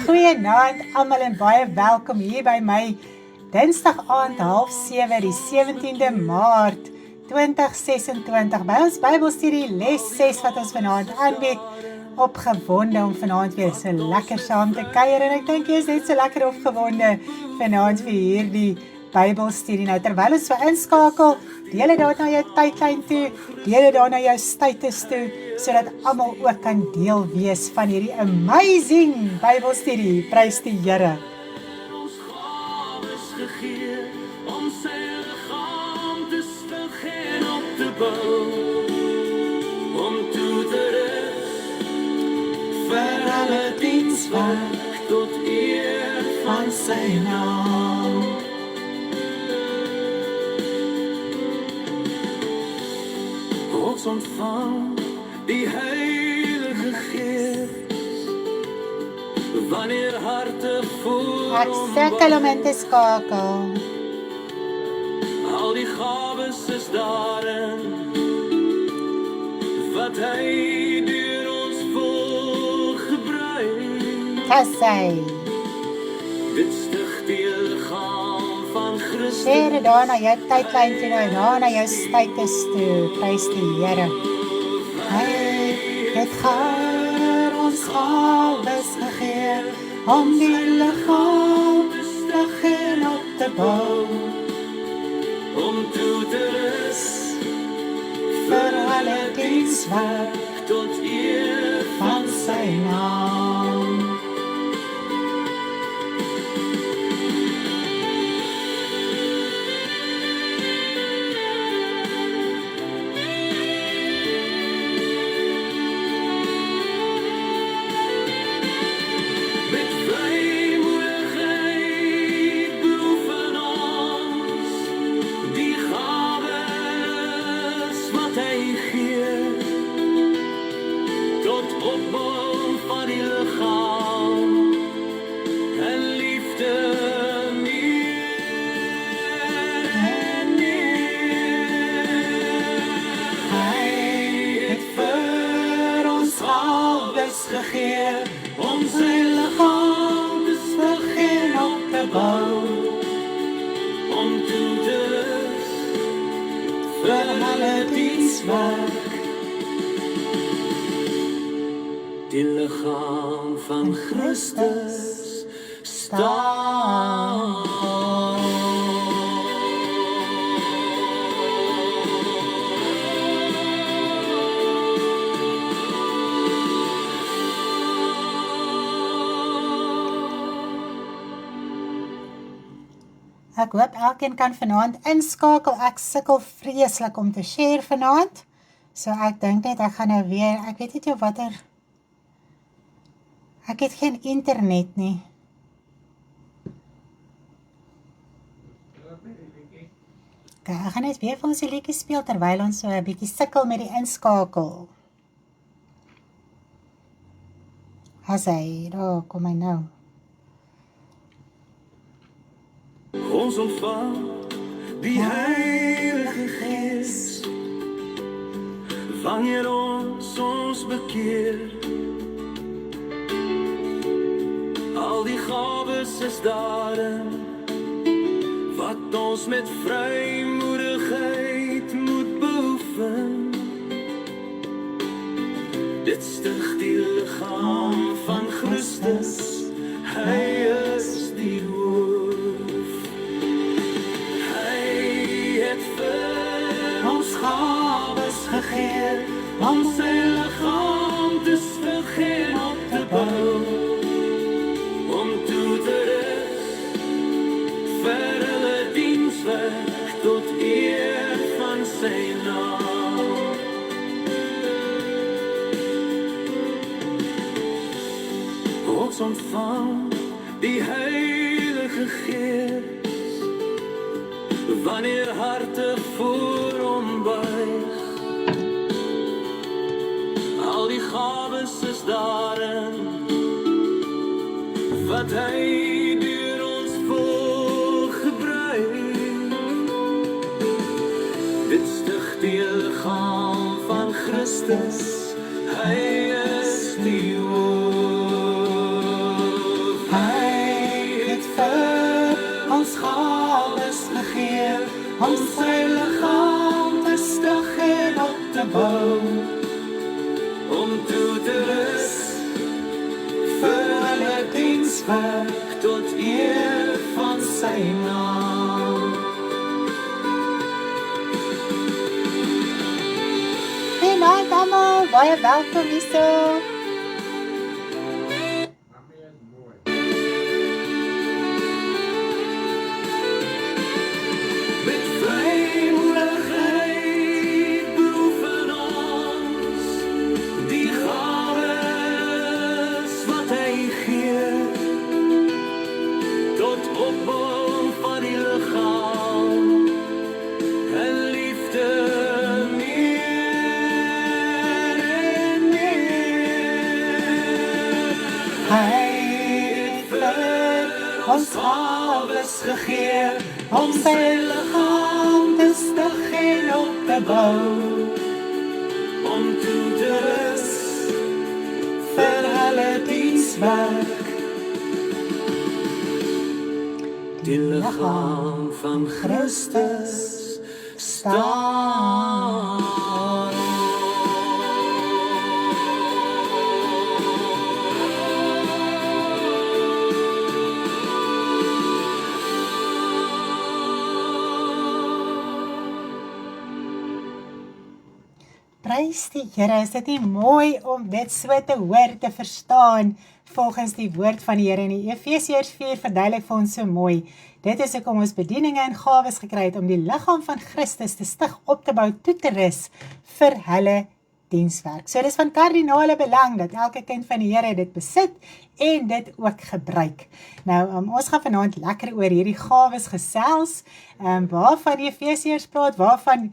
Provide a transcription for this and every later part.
Goeienaand almal en baie welkom hier by my Dinsdag aand 6:30 die 17de Maart 2026 by ons Bybelstudie les 6 wat ons vanaand aanbied. Opgewonde om vanaand weer so lekker saam te kuier en ek dink jy is net so lekker opgewonde vanaand vir hierdie Bybelstudie. Nou terwyl ons so inskakel, deel dit daar na jou tydlyn toe, deel dit daar na jou status toe, sodat almal ook kan deel wees van hierdie amazing Bybelstudie. Prys die Here. Ons gawes gegee om sy liggaam te stig en op te bou, om toe te rus vir alle dienswerk tot eer van sy naam. Ons ontvang die Heilige Gees wanneer harte voel Ek sukkel om in te skakel. al die gawes is daarin wat hy deur ons wil gebruik. Tassy. Dit stig die liggaam van Christus. Share dit daar na jou tydlyn toe, nou daar na jou status toe. Prys die Here. Hy het gaar ons gawes gegee om die liggaam te stig en op te bou, Om toe te rus vir alle dienswerk tot eer van sy naam. met vrymoedigheid beoefen ons die gawes wat hy gee tot opbou van die liggaam en liefde meer en meer. Hy het vir ons gawes gegee om sy liggaam te stig en op te bou, om toe te rus vir alle dienswerk die liggaam van Christus staan. Ek hoop elkeen kan vanaand inskakel. Ek sukkel vreeslik om te share vanaand. So ek dink net ek gaan nou weer, ek weet nie watter. Ek het geen internet nie. Okay, ek gaan net weer vir ons die liedjie speel terwyl ons so 'n bietjie sukkel met die inskakel. Hasai, daar kom hy nou. Ons ontvang die Heilige Gees wanneer ons bekeer. Al die gawes is daarin wat ons met vrymoedigheid moet beoefen. Dit stig die liggaam van Christus, hy is die hoof. Hy het vir ons gawes gegee om sy liggaam te stig en op te bou, om toe te rus vir hulle dienswerk tot eer van sy naam. Ons ontvang die Heilige Gees wanneer harte voor hom buig. Al die gawes is daarin wat hy deur ons wil gebruik. Dit stig die liggaam van Christus, hy is die hoof. om sy liggaam te stig en op te bou, om toe te rus vir hulle dienswerk tot eer van sy naam. Goeienaand almal, baie welkom hierso. Met vrymoedigheid beoefen ons die gawes wat hy gee, tot opbouw van die liggaam en liefde meer en meer. Hy het vir ons gawes gegee, om sy liggaam te stig en op te bou, Om toe te rus vir hulle dienswerk, die liggaam van Christus staan. Prys die Here, is dit nie mooi om dit so te hoor, te verstaan, volgens die woord van die Here in die Efesiërs 4 verduidelik vir ons so mooi. Dit is hoekom ons bedieninge en gawes gekry het om die liggaam van Christus te stig, op te bou, toe te rus vir hulle dienswerk. So dis van kardinale belang dat elke kind van die Here dit besit en dit ook gebruik. Nou, ons gaan vanaand lekker oor hierdie gawes gesels, waarvan die Efesiërs praat, waarvan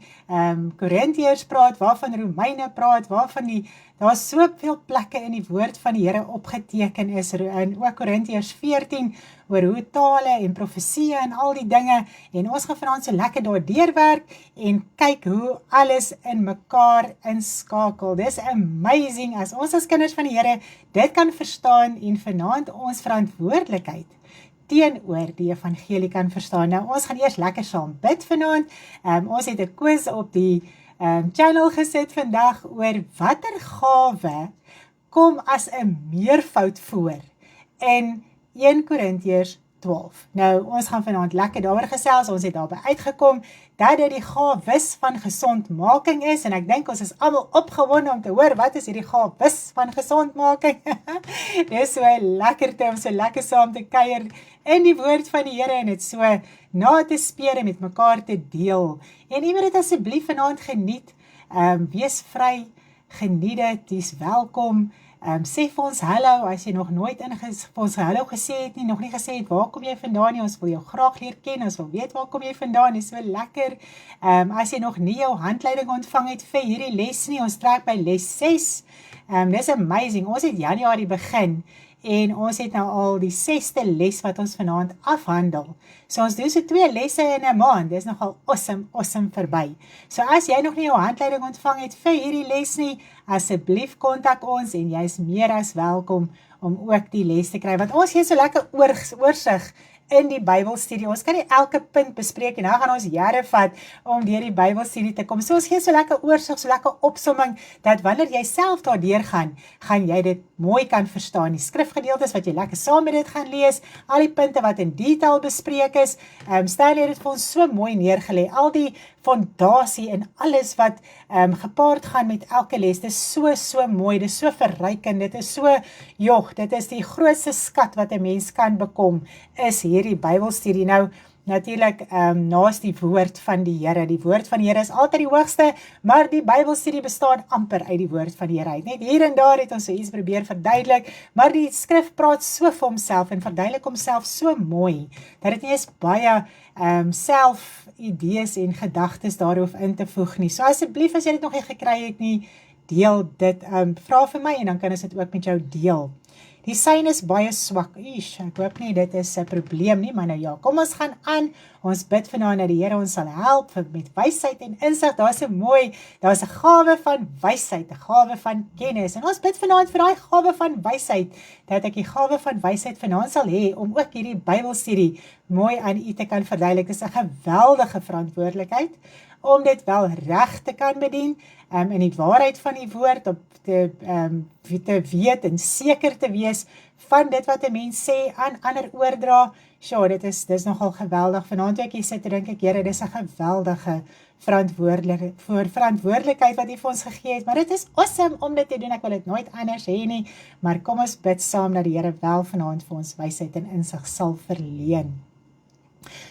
Korintiërs praat, waarvan Romeine praat, daar is soveel plekke in die woord van die Here opgeteken is, en ook Korintiërs 14, oor hoe tale en profesie en al die dinge, en ons gaan vanaand so lekker daar deurwerk, en kyk hoe alles in mekaar inskakel. Dis amazing, as ons as kinders van die Here dit kan verstaan, en vanaand ons verantwoordelikheid teenoor die evangelie kan verstaan. Nou, ons gaan eers lekker saam bid vanaand. Ons het 'n quiz op die channel gesit vandag oor watter gawe kom as 'n meervoud voor in 1 Korintiërs 12. Nou, ons gaan vanaand lekker daaroor gesels, ons het daarby uitgekom, dat dit die gawes van gesondmaking is, en ek dink ons is almal opgewonde om te hoor, wat is hierdie gawes van gesondmaking? Dit is so lekker om so lekker saam te kuier in die woord van die Here, en het so na te speur en met mekaar te deel. En jy moet dit asseblief vanaand geniet, wees vry, geniet dit, dis welkom, sê vir ons hallo, as jy nog nooit vir ons hallo gesê het nie, nog nie gesê het, waar kom jy vandaan nie, ons wil jou graag leer ken, ons wil weet waar kom jy vandaan, is so lekker, as jy nog nie jou handleiding ontvang het vir hierdie les nie, ons trek by les 6, dis amazing, ons het Januarie begin, en ons het nou al die 6ste les wat ons vanaand afhandel. So ons doen so 2 lesse in 'n maand, dis nogal awesome verby. So as jy nog nie jou handleiding ontvang het vir hierdie les nie, asseblief kontak ons en jy is meer as welkom om ook die les te kry, want ons gee so lekker oorsig in die Bybelstudie. Ons kan nie elke punt bespreek en dan gaan ons jare vat om deur die Bybelstudie te kom. So ons gee so lekker oorsig, so lekker opsomming, dat wanneer jy self daardeur gaan jy dit mooi kan verstaan. Die skrifgedeeltes wat jy lekker saam met dit gaan lees, al die punte wat in detail bespreek is, Stanley het dit vir ons so mooi neergelê, al die fondasie en alles wat gepaard gaan met elke les, dit is so mooi, dit is so verrykend, dit is so, dit is die grootste skat wat 'n mens kan bekom, is hierdie Bybelstudie. Nou, natuurlik, naas die woord van die Here. Die woord van die Here is altyd die hoogste, maar die Bybelstudie bestaan amper uit die woord van die Here. Net hier en daar het ons so iets probeer verduidelik, maar die skrif praat so vir homself en verduidelik homself so mooi, dat dit nie eens baie self idees en gedagtes daarof in te voeg nie. So asseblief, as jy dit nog nie gekry het nie, deel dit, vra vir my en dan kan ons dit ook met jou deel. Die sein is baie swak. Ek hoop nie dit is 'n probleem nie, maar nou ja, kom ons gaan aan. Ons bid vanaand dat die Here ons sal help met wysheid en insig. Daar's 'n gawe van wysheid, 'n gawe van kennis. En ons bid vanaand vir daai gawe van wysheid, dat ek die gawe van wysheid vanaand sal hê om ook hierdie Bybelstudie mooi aan u te kan verduidelik. Dit is 'n geweldige verantwoordelikheid om dit wel reg te kan bedien, in die waarheid van die woord, op te weet en seker te wees van dit wat 'n mens sê aan ander oordra. Dis nogal geweldig. Vanaand toe ek hier sit, dink ek, Here, dis 'n geweldige verantwoordelikheid wat U vir ons gegee het, maar dit is awesome om dit te doen. Ek wil dit nooit anders hê nie, maar kom ons bid saam dat die Here wel vanaand vir ons wysheid en insig sal verleen.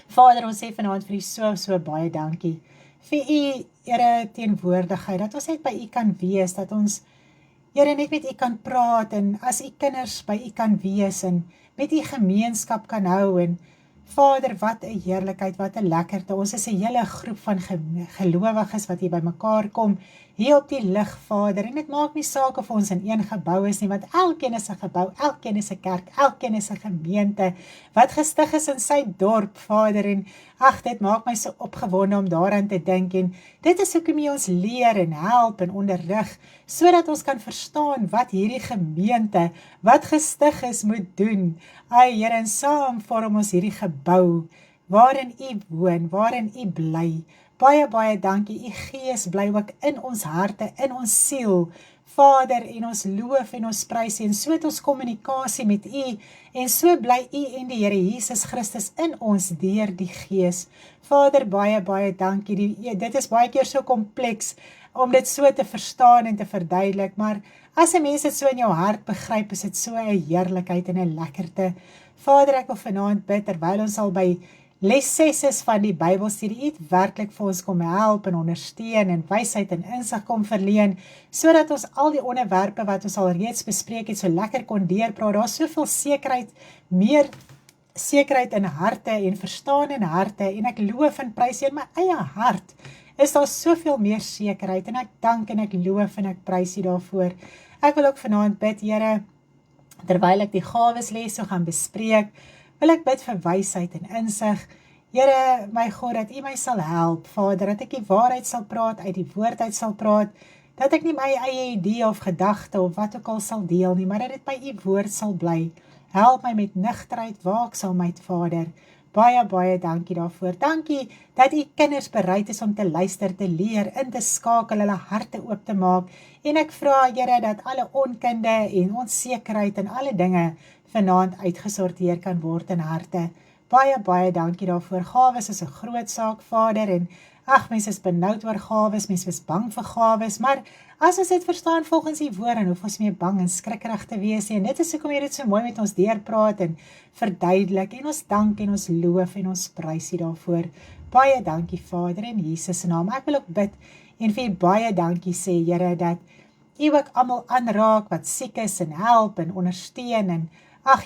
Vader, ons sê vanaand vir U so baie dankie vir U, Here, teenwoordigheid, dat ons net by U kan wees, dat ons, Here, net met U kan praat, en as U kinders by U kan wees, en met U gemeenskap kan hou, en Vader, wat 'n heerlikheid, wat 'n lekkerte. Ons is 'n hele groep van gelowiges wat hier by mekaar kom, hier op die lig, Vader, en dit maak nie saak of ons in een gebou is nie, want elkeen is 'n gebou, elkeen is 'n kerk, elkeen is 'n gemeente, wat gestig is in sy dorp, Vader, en dit maak my so opgewonde om daaraan te dink, en dit is hoekom U ons leer en help en onderrig, sodat ons kan verstaan wat hierdie gemeente, wat gestig is, moet doen. Here, en saam vorm ons hierdie gebou, waarin U woon, waarin U bly. Baie dankie, U Gees bly ook in ons harte, in ons siel, Vader, en ons loof en ons prys, en so het ons kommunikasie met U, en so bly U en die Here Jesus Christus in ons deur die Gees. Vader, baie dankie, dit is baie keer so kompleks, om dit so te verstaan en te verduidelik, maar as 'n mens dit so in jou hart begryp, is dit so 'n heerlikheid en 'n lekkerte. Vader, ek wil vanaand bid, terwyl ons al by les 6 is van die Bybelstudie, U werklik vir ons kom help en ondersteun en wysheid en insig kom verleen, sodat ons al die onderwerpe wat ons al reeds bespreek het, so lekker kon deurpraat. Daar's soveel sekerheid, meer sekerheid in harte en verstaan in harte, en ek loof en prys in my eie hart, is daar soveel meer sekerheid, en ek dank en ek loof en ek prys U daarvoor. Ek wil ook vanaand bid, Here, terwyl ek die gawes les so gaan bespreek, wil ek bid vir wysheid en insig. Here, my God, dat U my sal help, Vader, dat ek die waarheid sal praat, uit die woord uit sal praat, dat ek nie my eie idee of gedagte of wat ook al sal deel nie, maar dat dit by U woord sal bly. Help my met nugterheid, waaksaamheid, Vader. Baie dankie daarvoor. Dankie dat U kinders bereid is om te luister, te leer, in te skakel, hulle harte oop te maak. En ek vra, Here, dat alle onkunde en onsekerheid en alle dinge vanaand uitgesorteer kan word in harte. Baie dankie daarvoor. Gawes is 'n groot saak, Vader, en mense is benoud oor gawes, mense is bang vir gawes, maar as ons dit verstaan volgens U woord, hoef ons meer bang en skrikkerig te wees nie, en dit is hoekom jy dit so mooi met ons deurpraat en verduidelik, en ons dank en ons loof en ons prys U daarvoor. Baie dankie, Vader, in Jesus se naam. Ek wil ook bid en vir U baie dankie sê, Here, dat U ook almal aanraak wat siek is en help en ondersteun, en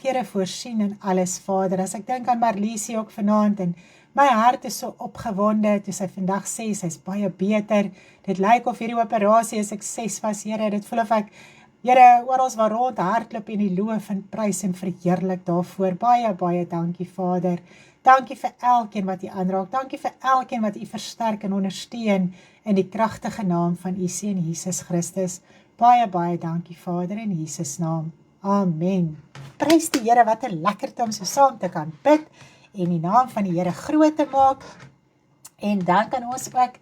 Here, voorsien in alles, Vader. As ek dink aan Marlisie ook vanaand, en my hart is so opgewonde, toe sy vandag sê, sy's baie beter. Dit lyk of hierdie operasie 'n sukses was, Here. Dit voel of ek, Here, oral waar rond hardloop en die loof en prys en verheerlik daarvoor. Baie dankie, Vader. Dankie vir elkeen wat U aanraak. Dankie vir elkeen wat U versterk en ondersteun in die kragtige naam van U Seun Jesus Christus. Baie dankie, Vader, in Jesus naam. Amen. Prys die Here, wat 'n lekkerte om so saam te kan bid en die naam van die Here groot te maak. En dan kan ons ook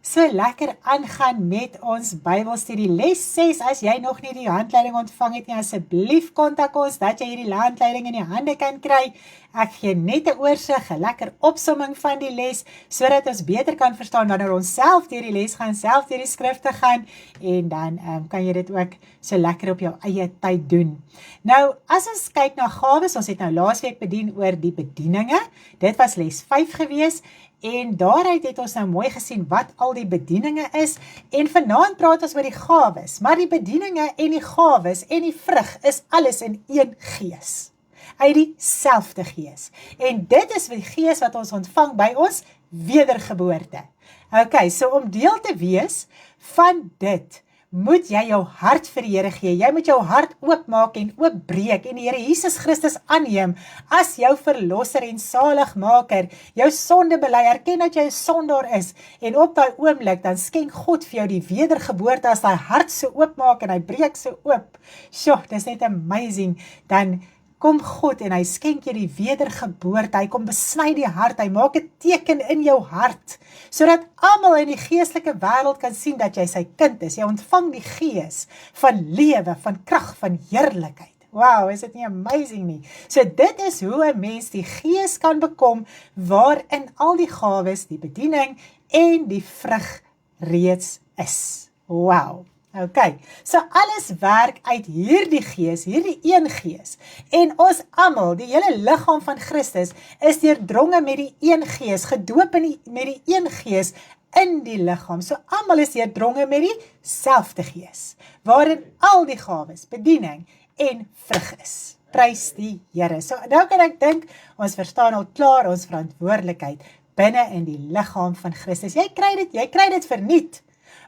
so lekker aangaan met ons Bybelstudie les 6. As jy nog nie die handleiding ontvang het nie, asseblief kontak ons dat jy hierdie handleiding in die hande kan kry. Ek gee net 'n oorsig, 'n lekker opsomming van die les, sodat ons beter kan verstaan wanneer ons self deur die les gaan, self deur die skrifte gaan, en dan kan jy dit ook so lekker op jou eie tyd doen. Nou, as ons kyk na gawes, ons het nou laasweek bedien oor die bedieninge. Dit was les 5 gewees. En daaruit het ons nou mooi gesien wat al die bedieninge is, en vanaand praat ons oor die gawes, maar die bedieninge en die gawes en die vrug is alles in een Gees, uit dieselfde Gees, en dit is die Gees wat ons ontvang by ons wedergeboorte. Ok, so om deel te wees van dit, moet jy jou hart vir die Here gee. Jy moet jou hart oopmaak en oopbreek en die Here Jesus Christus aanneem as jou verlosser en saligmaker. Jou sonde bely, erken dat jy 'n sondaar is en op daai oomblik dan skenk God vir jou die wedergeboorte as daai hart so oopmaak en hy breek so oop. Sjoe, dis net amazing. Dan kom God en hy skenk jy die wedergeboorte, hy kom besny die hart, hy maak 'n teken in jou hart, sodat almal in die geestelike wêreld kan sien dat jy sy kind is. Jy ontvang die gees van lewe, van krag, van heerlikheid. Wow, is dit nie amazing nie? So dit is hoe 'n mens die gees kan bekom, waarin al die gawes, die bediening en die vrug reeds is. Wow. Okay, so alles werk uit hierdie gees, hierdie een gees. En ons almal, die hele liggaam van Christus, is deurdronge met die een gees, gedoop met die een gees in die liggaam. So almal is deurdronge met dieselfde gees, waarin al die gawes, bediening en vrug is. Prys die Here. So nou kan ek dink, ons verstaan al klaar ons verantwoordelikheid binne in die liggaam van Christus. Jy kry dit verniet.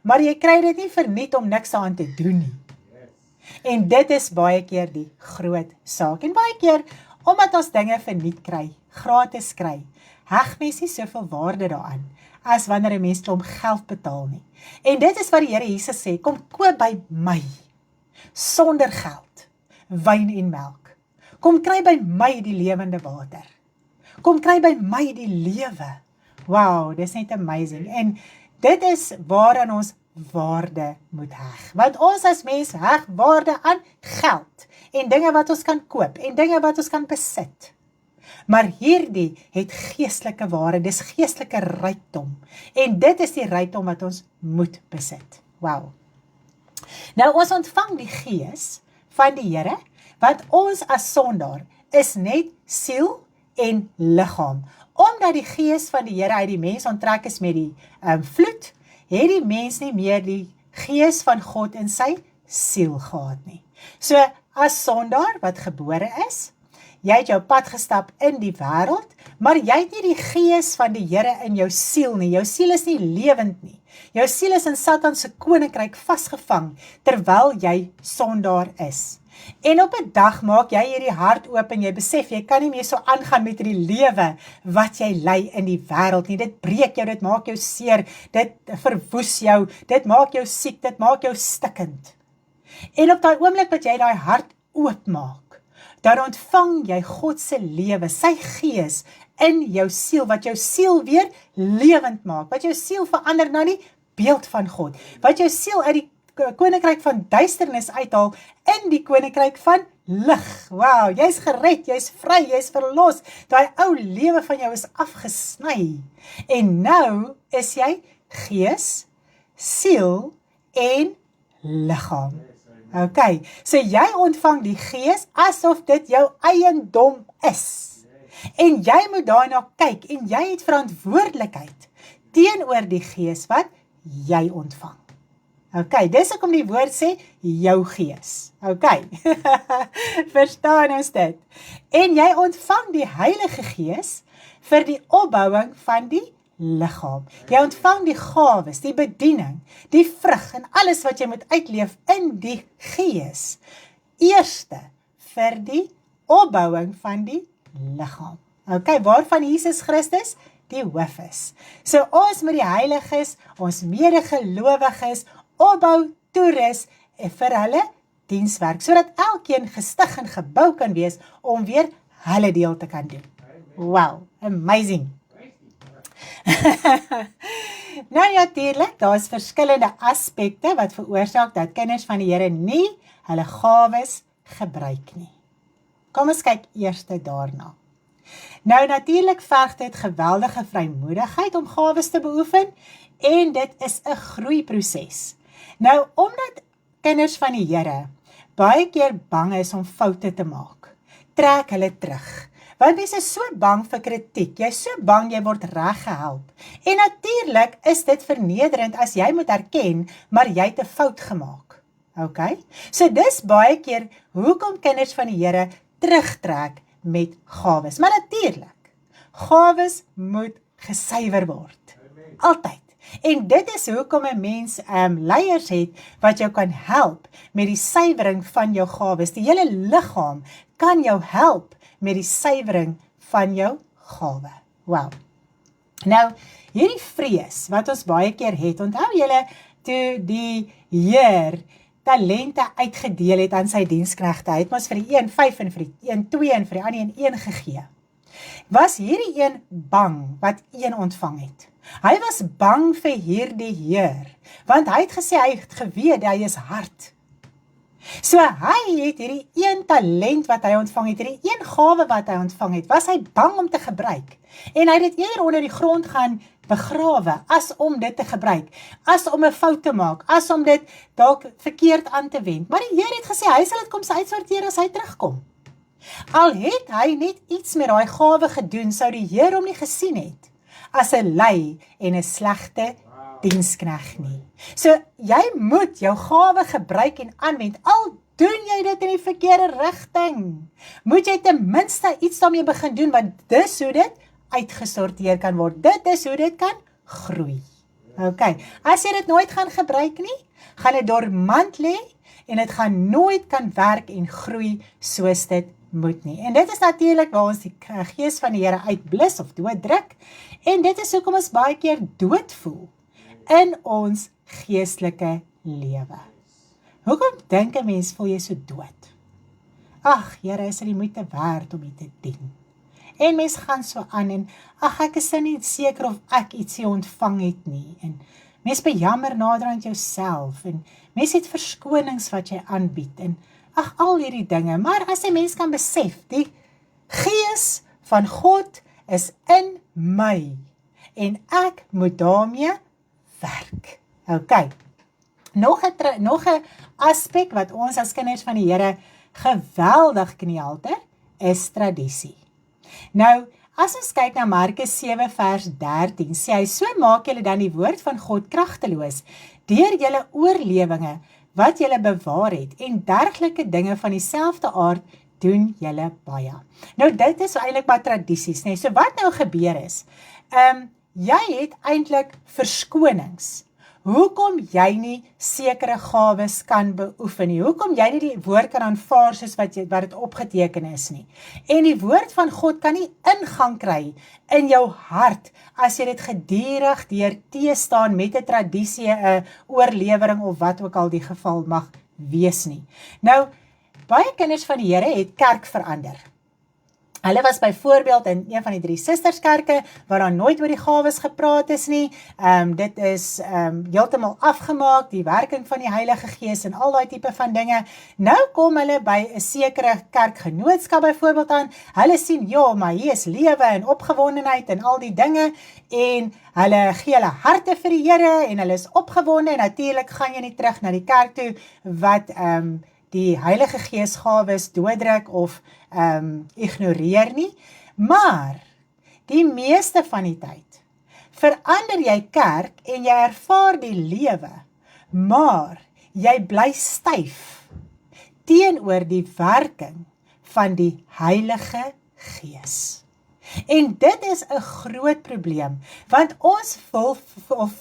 Maar jy kry dit nie verniet om niks aan te doen nie. En dit is baie keer die groot saak. En baie keer, omdat ons dinge verniet kry, gratis kry, heg mens nie soveel waarde daaraan, as wanneer 'n mens om geld betaal nie. En dit is wat die Here Jesus sê, kom koop by my, sonder geld, wyn en melk. Kom kry by my die lewende water. Kom kry by my die lewe. Wow, dis net amazing. En dit is waaraan ons waarde moet heg. Want ons as mens heg waarde aan geld en dinge wat ons kan koop en dinge wat ons kan besit. Maar hierdie het geestelike waarde, dis geestelike rykdom. En dit is die rykdom wat ons moet besit. Wow. Nou ons ontvang die gees van die Here, want ons as sondaar is net siel en liggaam. Omdat die gees van die Here uit die mens onttrek is met die vloed, het die mens nie meer die gees van God in sy siel gehad nie. So, as sondaar wat gebore is, jy het jou pad gestap in die wêreld, maar jy het nie die gees van die Here in jou siel nie. Jou siel is nie lewend nie. Jou siel is in Satan se koninkryk vasgevang, terwyl jy sondaar is. En op 'n dag maak jy hierdie hart oop en jy besef, jy kan nie meer so aangaan met die lewe wat jy lei in die wêreld nie. Dit breek jou, dit maak jou seer, dit verwoes jou, dit maak jou siek, dit maak jou stikkend. En op daai oomblik wat jy daai hart oopmaak, dan ontvang jy God se lewe, sy gees in jou siel, wat jou siel weer lewend maak, wat jou siel verander na die beeld van God, wat jou siel uit die koninkryk van duisternis uithaal in die koninkryk van lig. Wow, jy's gered, jy's vry, jy's verlos. Daai ou lewe van jou is afgesny. En nou is jy gees, siel en liggaam. Okay, so jy ontvang die gees asof dit jou eiendom is. En jy moet daarna kyk en jy het verantwoordelikheid teenoor die gees wat jy ontvang. Okay, dis hoekom die woord sê, jou gees. Okay, verstaan ons dit? En jy ontvang die Heilige Gees vir die opbouing van die liggaam. Jy ontvang die gawes, die bediening, die vrug en alles wat jy moet uitleef in die gees. Eerste vir die opbouing van die liggaam. Okay, waarvan Jesus Christus die hoof is. So ons met die heiliges, ons medegelowiges, opbou, toerus vir hulle dienswerk, sodat elkeen gestig en gebou kan wees om weer hulle deel te kan doen. Wow, amazing. Nou natuurlik, daar is verskillende aspekte wat veroorsaak dat kinders van die Here nie hulle gawes gebruik nie. Kom ons kyk eers daarna. Nou natuurlik verg dit geweldige vrymoedigheid om gawes te beoefen en dit is 'n groeiproses. Nou, omdat kinders van die Here baie keer bang is om foute te maak, trek hulle terug. Want mens is so bang vir kritiek, jy is so bang jy word reggehelp. En natuurlik is dit vernederend as jy moet erken, maar jy het 'n fout gemaak. Okay? So dis baie keer hoekom kinders van die Here terugtrek met gawes. Maar natuurlik, gawes moet gesuiwer word. Altyd. En dit is hoekom 'n mens leiers het wat jou kan help met die suiwering van jou gawes. Die hele liggaam kan jou help met die suiwering van jou gawe. Wow. Nou, hierdie vrees wat ons baie keer het, onthou julle toe die Heer talente uitgedeel het aan sy diensknegte, hy het mos vir die een 5 en vir die een 2 en vir die ander een 1 gegee. Was hierdie een bang wat een ontvang het? Hy was bang vir hierdie Heer, want hy het gesê, hy het geweet, hy is hard. So hy het hierdie een talent wat hy ontvang het, hierdie een gawe wat hy ontvang het, was hy bang om te gebruik. En hy het dit eerder onder die grond gaan begrawe, as om dit te gebruik, as om 'n fout te maak, as om dit dalk verkeerd aan te wend. Maar die Heer het gesê, hy sal dit kom uitsorteer as hy terugkom. Al het hy net iets met daai gawe gedoen, sou die Heer hom nie gesien het, as 'n lui en 'n slegte dienskneg nie. So, jy moet jou gawe gebruik en aanwend, al doen jy dit in die verkeerde rigting. Moet jy ten minste iets daarmee begin doen, want dis hoe dit uitgesorteer kan word. Dit is hoe dit kan groei. Ok, as jy dit nooit gaan gebruik nie, gaan dit dormant lê, en dit gaan nooit kan werk en groei soos dit moet nie. En dit is natuurlik waar ons die gees van die Here uitblus of dooddruk, en dit is hoekom ons baie keer dood voel in ons geestelike lewe. Hoekom dink 'n mens voel jy so dood? Ag, Here, is dit nie moeite werd om U te dien? En mens gaan so aan en, ag, ek is nie seker of ek ietsie ontvang het nie. En mens bejammer nader aan jouself en mens het verskonings wat jy aanbied en ag, al hierdie dinge. Maar as 'n mens kan besef, die Gees van God is in my en ek moet daarmee werk. Ok. Nog 'n aspek wat ons as kinders van die Here geweldig knielter is tradisie. Nou, as ons kyk na Markus 7 vers 13, sê hy, so maak julle dan die woord van God kragteloos, deur julle oorlewinge wat julle bewaar het, en dergelike dinge van dieselfde aard doen julle baie. Nou, dit is eintlik maar tradisies, nee. So wat nou gebeur is, jy het eintlik verskonings. Hoekom jy nie sekere gawes kan beoefen nie? Hoekom jy nie die woord kan aanvaar soos wat dit opgeteken is nie? En die woord van God kan nie ingang kry in jou hart as jy dit gedurig deur te staan met 'n tradisie, 'n oorlewering of wat ook al die geval mag wees nie. Nou, baie kinders van die Here het kerk verander. Hulle was byvoorbeeld in een van die 3 susterskerke, waar daar nooit oor die gawes gepraat is nie. Dit is heeltemal afgemaak, die werking van die Heilige Gees en al daai tipe van dinge. Nou kom hulle by 'n sekere kerkgenootskap byvoorbeeld aan. Hulle sien, ja, maar hier is lewe en opgewondenheid en al die dinge, en hulle gee hulle harte vir die Here, en hulle is opgewonde, en natuurlik gaan jy nie terug na die kerk toe, wat die Heilige Gees gawes dooddruk of ignoreer nie, maar die meeste van die tyd verander jy kerk en jy ervaar die lewe, maar jy bly styf teenoor die werking van die Heilige Gees. En dit is 'n groot probleem, want ons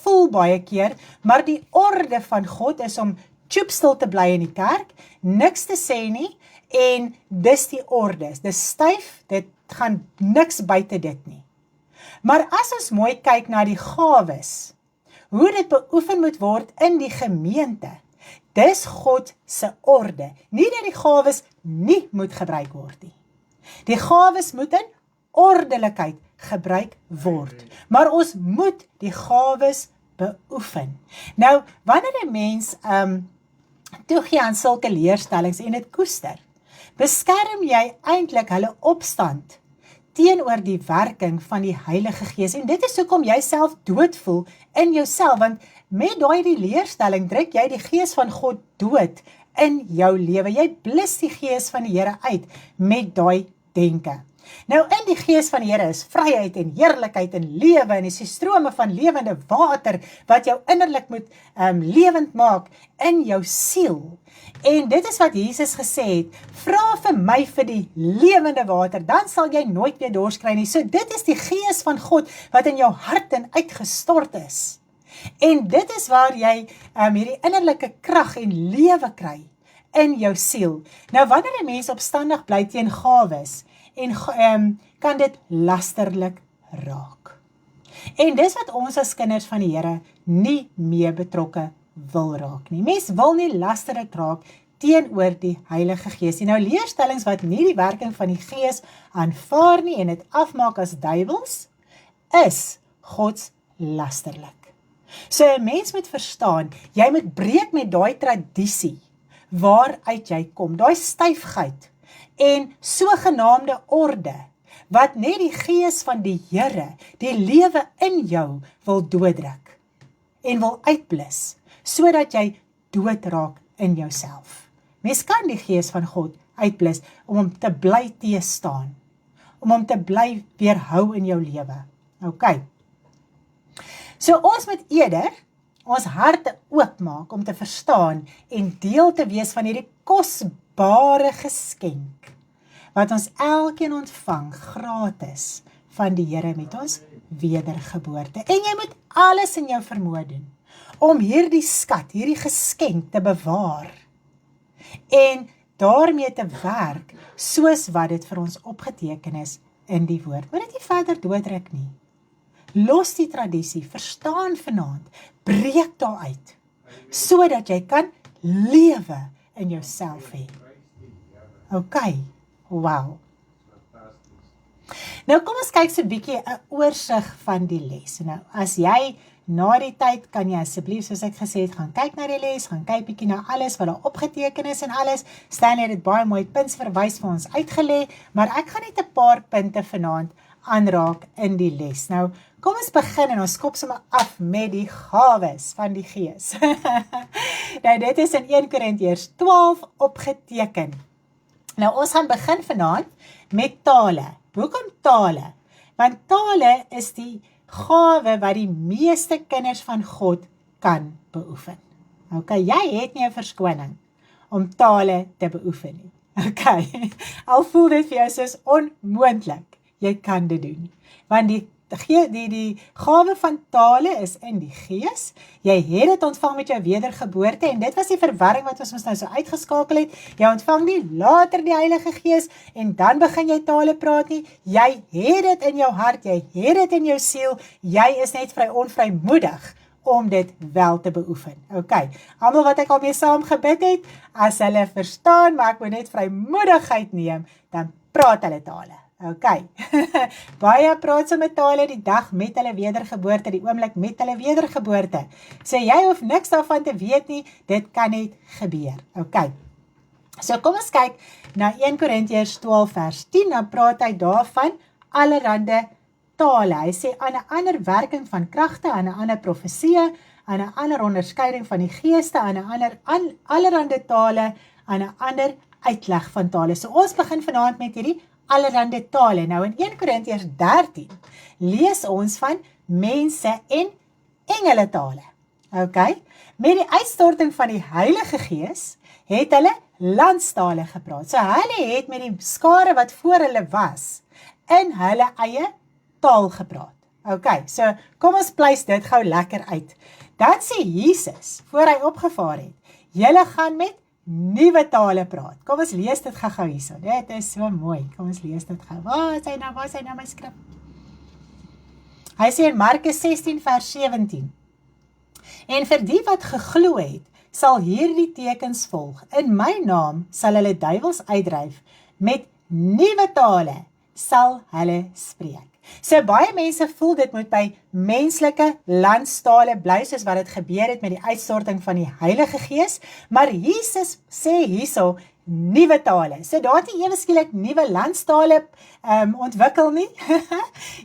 voel baie keer, maar die orde van God is om tjoepstil te bly in die kerk, niks te sê nie, en dis die orde, dis styf, dit gaan niks buite dit nie. Maar as ons mooi kyk na die gawes, hoe dit beoefen moet word in die gemeente, dis God se orde, nie dat die gawes nie moet gebruik word nie. Die gawes moet in ordelikheid gebruik word, maar ons moet die gawes beoefen. Nou, wanneer 'n mens toegee aan sulke leerstellings en dit koester, beskerm jy eintlik hulle opstand teenoor die werking van die Heilige Gees. En dit is hoekom jy self dood voel in jouself, want met die leerstelling druk jy die Gees van God dood in jou lewe. Jy blus die Gees van die Here uit met daai denke. Nou, in die Gees van die Here is vryheid en heerlikheid en lewe, en is die strome van lewende water, wat jou innerlik moet lewend maak in jou siel. En dit is wat Jesus gesê het, vra vir my vir die lewende water, dan sal jy nooit weer dors kry nie. So dit is die Gees van God, wat in jou hart en uitgestort is. En dit is waar jy hierdie innerlike krag en lewe kry in jou siel. Nou wanneer 'n mens opstandig bly teen gawes en kan dit lasterlik raak. En dis wat ons as kinders van die Here nie mee betrokke wil raak nie. Mens wil nie lasterlik raak teenoor die Heilige Gees. En nou leerstellings wat nie die werking van die Gees aanvaar nie en dit afmaak as duiwels, is Gods lasterlik. So 'n mens moet verstaan, jy moet breek met daai tradisie waaruit jy kom, daai styfheid en sogenaamde orde, wat net die Gees van die Here, die lewe in jou wil dooddruk en wil uitblus, sodat jy doodraak in jouself. Mens kan die Gees van God uitblus om hom te bly teestaan, om hom te bly weerhou in jou lewe. OK. So ons moet eerder ons harte oopmaak om te verstaan en deel te wees van hierdie kosbare geskenk wat ons elkeen ontvang gratis van die Here met ons wedergeboorte. En jy moet alles in jou vermoë doen om hierdie skat, hierdie geskenk te bewaar en daarmee te werk soos wat dit vir ons opgeteken is in die woord. Moet dit nie verder doodruk nie. Los die tradisie, verstaan vanaand, breek daar uit, sodat jy kan lewe in jouself hê. OK, wow. Nou kom ons kyk so 'n bietjie 'n oorsig van die les. Nou, as jy na die tyd kan jy asseblief, soos ek gesê het, gaan kyk na die les, gaan kyk bietjie na alles wat daar opgeteken is en alles. Stanley het dit baie mooi puntsverwys vir ons uitgelê, maar ek gaan net 'n paar punte vanaand aanraak in die les. Nou, kom ons begin en ons kop sommer af met die gawes van die Gees. Nou, dit is in 1 Korintiërs 12 opgeteken. Nou, ons gaan begin vanaand met tale. Hoekom tale? Want tale is die gawe wat die meeste kinders van God kan beoefen. OK, jy het nie 'n verskoning om tale te beoefen nie. OK, al voel dit vir jou soos onmoontlik, jy kan dit doen. Want die gawe van tale is in die Gees. Jy het dit ontvang met jou wedergeboorte en dit was die verwarring wat ons nou so uitgeskakel het. Jy ontvang nie later die Heilige Gees en dan begin jy tale praat nie. Jy het dit in jou hart, jy het dit in jou siel. Jy is net onvrymoedig om dit wel te beoefen. OK, almal wat ek al mee saam gebid het, as hulle verstaan, maar ek moet net vrymoedigheid neem, dan praat hulle tale. OK, baie praat so met tale die dag met hulle wedergeboorte, die oomblik met hulle wedergeboorte. So jy hoef niks daarvan te weet nie, dit kan net gebeur. OK, so kom ons kyk na 1 Korintiërs 12 vers 10, dan praat hy daarvan allerhande tale. Hy sê aan 'n ander werking van kragte, aan 'n ander profesie, aan 'n ander onderskeiding van die geeste, aan 'n ander allerhande tale, aan 'n ander uitleg van tale. So ons begin vanaand met hierdie allerhande tale. Nou in 1 Korintiërs 13 lees ons van mense en engele tale. OK? Met die uitstorting van die Heilige Gees het hulle landstale gepraat. So hulle het met die skare wat voor hulle was in hulle eie taal gepraat. OK, so kom ons pleis dit gou lekker uit. Dan sê Jesus, voor hy opgevaar het, julle gaan met nuwe tale praat. Kom ons lees dit gou hierso. Dit is so mooi. Kom ons lees dit gou. Waar is hy nou my skrif? Hy sê in Markus 16 vers 17. En vir die wat geglo het, sal hierdie tekens volg. In my naam sal hulle duiwels uitdryf, met nuwe tale sal hulle spreek. So baie mense voel dit moet by menslike landstale bly, soos wat dit gebeur het met die uitstorting van die Heilige Gees, maar Jesus sê hierso nuwe tale. So daar het nie ewe skielik nuwe landstale ontwikkel nie.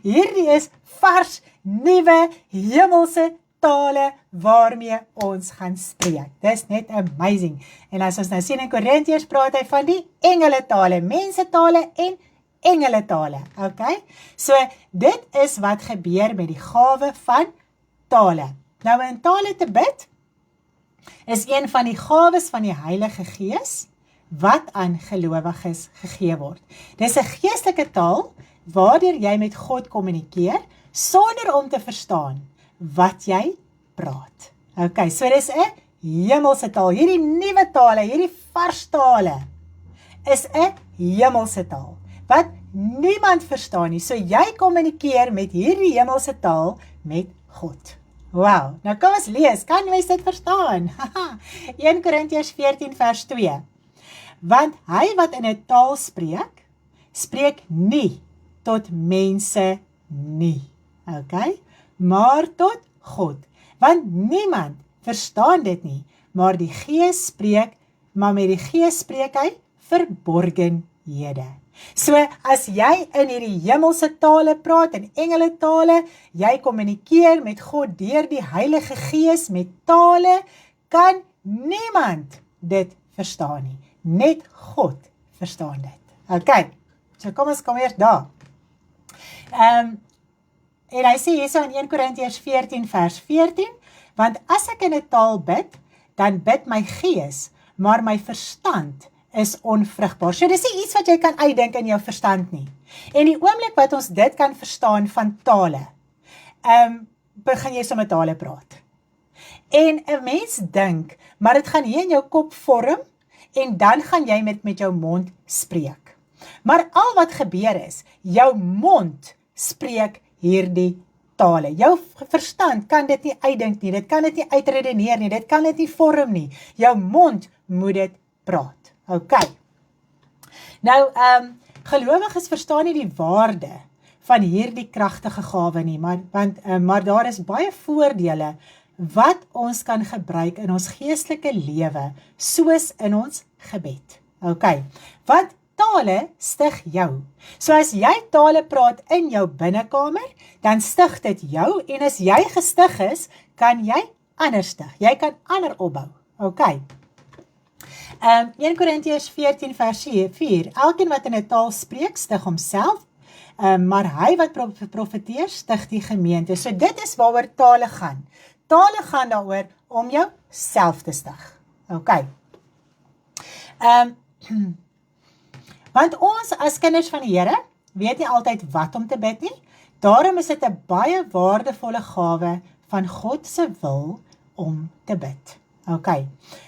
Hierdie is vars, nuwe, hemelse tale waarmee ons gaan spreek. Dis net amazing. En as ons nou sien in Korintiërs praat hy van die engele tale, mense tale en engele tale, OK? So, dit is wat gebeur met die gawe van tale. Nou, in tale te bid, is een van die gawes van die Heilige Gees, wat aan gelowiges gegee word. Dis 'n geestelike taal, waardeur jy met God kommunikeer, sonder om te verstaan wat jy praat. Okay, so dis 'n hemelse taal. Hierdie nuwe tale, hierdie vars tale is 'n hemelse taal wat niemand verstaan nie. So jy kommunikeer met hierdie hemelse taal met God. Wow, nou kom ons lees, kan jy dit verstaan? 1 Korintiërs 14 vers 2. Want hy wat in 'n taal spreek, spreek nie tot mense nie. Okay? Maar tot God. Want niemand verstaan dit nie, maar die Gees spreek, maar met die Gees spreek hy verborgenhede. So, as jy in hierdie hemelse tale praat, in engele tale, jy kommunikeer met God deur die Heilige Gees met tale, kan niemand dit verstaan nie. Net God verstaan dit. Okay, so kom ons kom eers daar. En hy sê hierso in 1 Korintiërs 14 vers 14, want as ek in 'n taal bid, dan bid my gees, maar my verstand is onvrugbaar. So dis nie iets wat jy kan uitdink in jou verstand nie. En die oomblik wat ons dit kan verstaan van tale, begin jy sommer tale praat. En 'n mens dink, maar dit gaan hier in jou kop vorm, en dan gaan jy met jou mond spreek. Maar al wat gebeur is, jou mond spreek hierdie tale. Jou verstand kan dit nie uitdink nie, dit kan dit nie uitredeneer nie, dit kan dit nie vorm nie. Jou mond moet dit praat. Okay. Nou, gelowiges verstaan nie die waarde van hierdie kragtige gawe nie, maar daar is baie voordele wat ons kan gebruik in ons geestelike lewe, soos in ons gebed. Okay, want tale stig jou. So as jy tale praat in jou binnekamer, dan stig dit jou, en as jy gestig is, kan jy ander stig. Jy kan ander opbou. Okay. 1 Korintiërs 14 vers 4, elkeen wat in 'n taal spreek, stig homself, maar hy wat profeteer, stig die gemeente. So dit is waaroor tale gaan. Tale gaan daaroor om jou self te stig. Okay. Want ons as kinders van die Here weet nie altyd wat om te bid nie. Daarom is dit 'n baie waardevolle gawe van God se wil om te bid. Okay.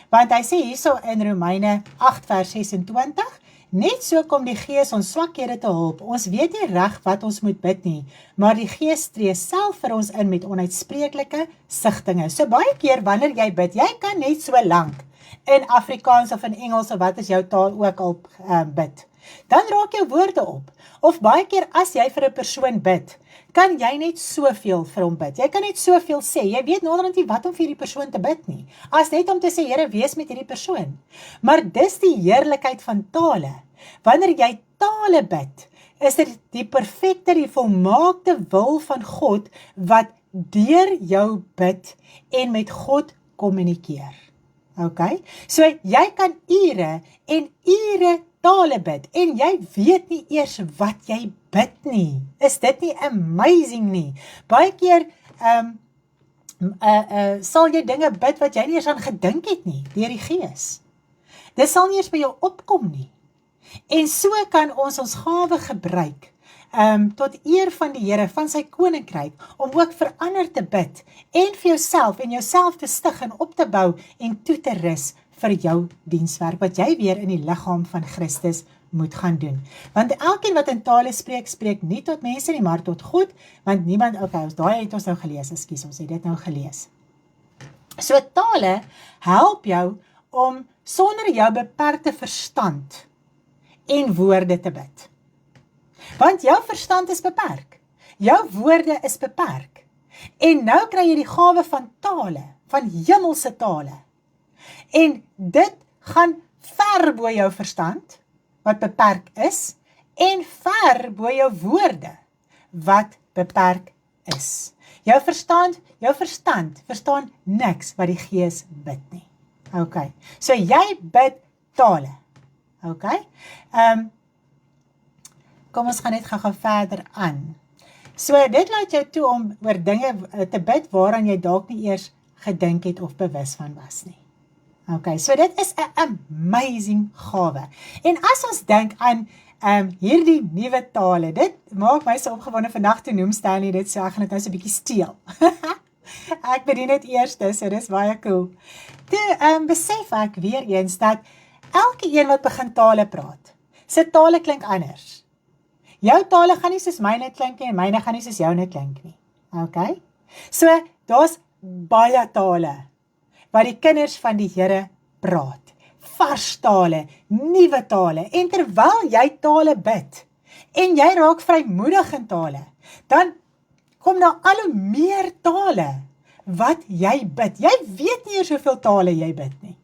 Want hy sê hierso in Romeine 8 vers 26, net so kom die Gees ons swakhede te hulp. Ons weet nie reg wat ons moet bid nie, maar die Gees tree self vir ons in met onuitspreeklike sigtinge. So baie keer wanneer jy bid, jy kan net so lank in Afrikaans of in Engels of wat is jou taal ook al bid. Dan raak jou woorde op. Of baie keer as jy vir 'n persoon bid, kan jy net soveel vir hom bid. Jy kan net soveel sê. Jy weet naderhand nie wat om vir hierdie persoon te bid nie. As net om te sê, Here, wees met hierdie persoon. Maar dis die heerlikheid van tale. Wanneer jy tale bid, is dit die perfekte, die volmaakte wil van God wat deur jou bid en met God kommunikeer. Okay? So jy kan ure en ure tale bid, en jy weet nie eers wat jy bid nie. Is dit nie amazing nie? Baie keer sal jy dinge bid wat jy nie eers aan gedink het nie, deur die Gees. Dit sal nie eers by jou opkom nie. En so kan ons gawe gebruik, tot eer van die Here, van sy koninkryk, om ook vir ander te bid, en vir jouself, en jouself te stig en op te bou, en toe te rus vir jou dienswerk, wat jy weer in die liggaam van Christus moet gaan doen. Want elkeen wat in tale spreek, spreek nie tot mense nie, maar tot God, want niemand, okay, daai het ons nou gelees, ekskuus, ons het dit nou gelees. So tale help jou om sonder jou beperkte verstand en woorde te bid. Want jou verstand is beperk, jou woorde is beperk, en nou kry jy die gawe van tale, van hemelse tale, en dit gaan ver bo jou verstand, wat beperk is, en ver bo jou woorde, wat beperk is. Jou verstand verstaan niks wat die Gees bid nie. Okay, so jy bid tale. Okay, kom ons gaan net gou verder aan. So dit laat jou toe om oor dinge te bid waaraan jy dalk nie eers gedink het of bewus van was nie. Okay, so dit is 'n amazing gawe. En as ons dink aan hierdie nuwe tale, dit maak my so opgewonde. Vandag toe noem Stanley dit so, ek gaan dit nou so 'n bietjie steel. Ek bedien dit eerste, so dis baie cool. Toe besef ek weer eens dat elke een wat begin tale praat, sy tale klink anders. Jou tale gaan nie soos myne klink nie, en myne gaan nie soos joune klink nie. Okay? So, daar's baie tale wat die kinders van die Here praat. Vars tale, nuwe tale, en terwyl jy tale bid, en jy raak vrymoedig in tale, dan kom daar al hoe meer tale wat jy bid. Jy weet nie eers hoeveel tale jy bid nie.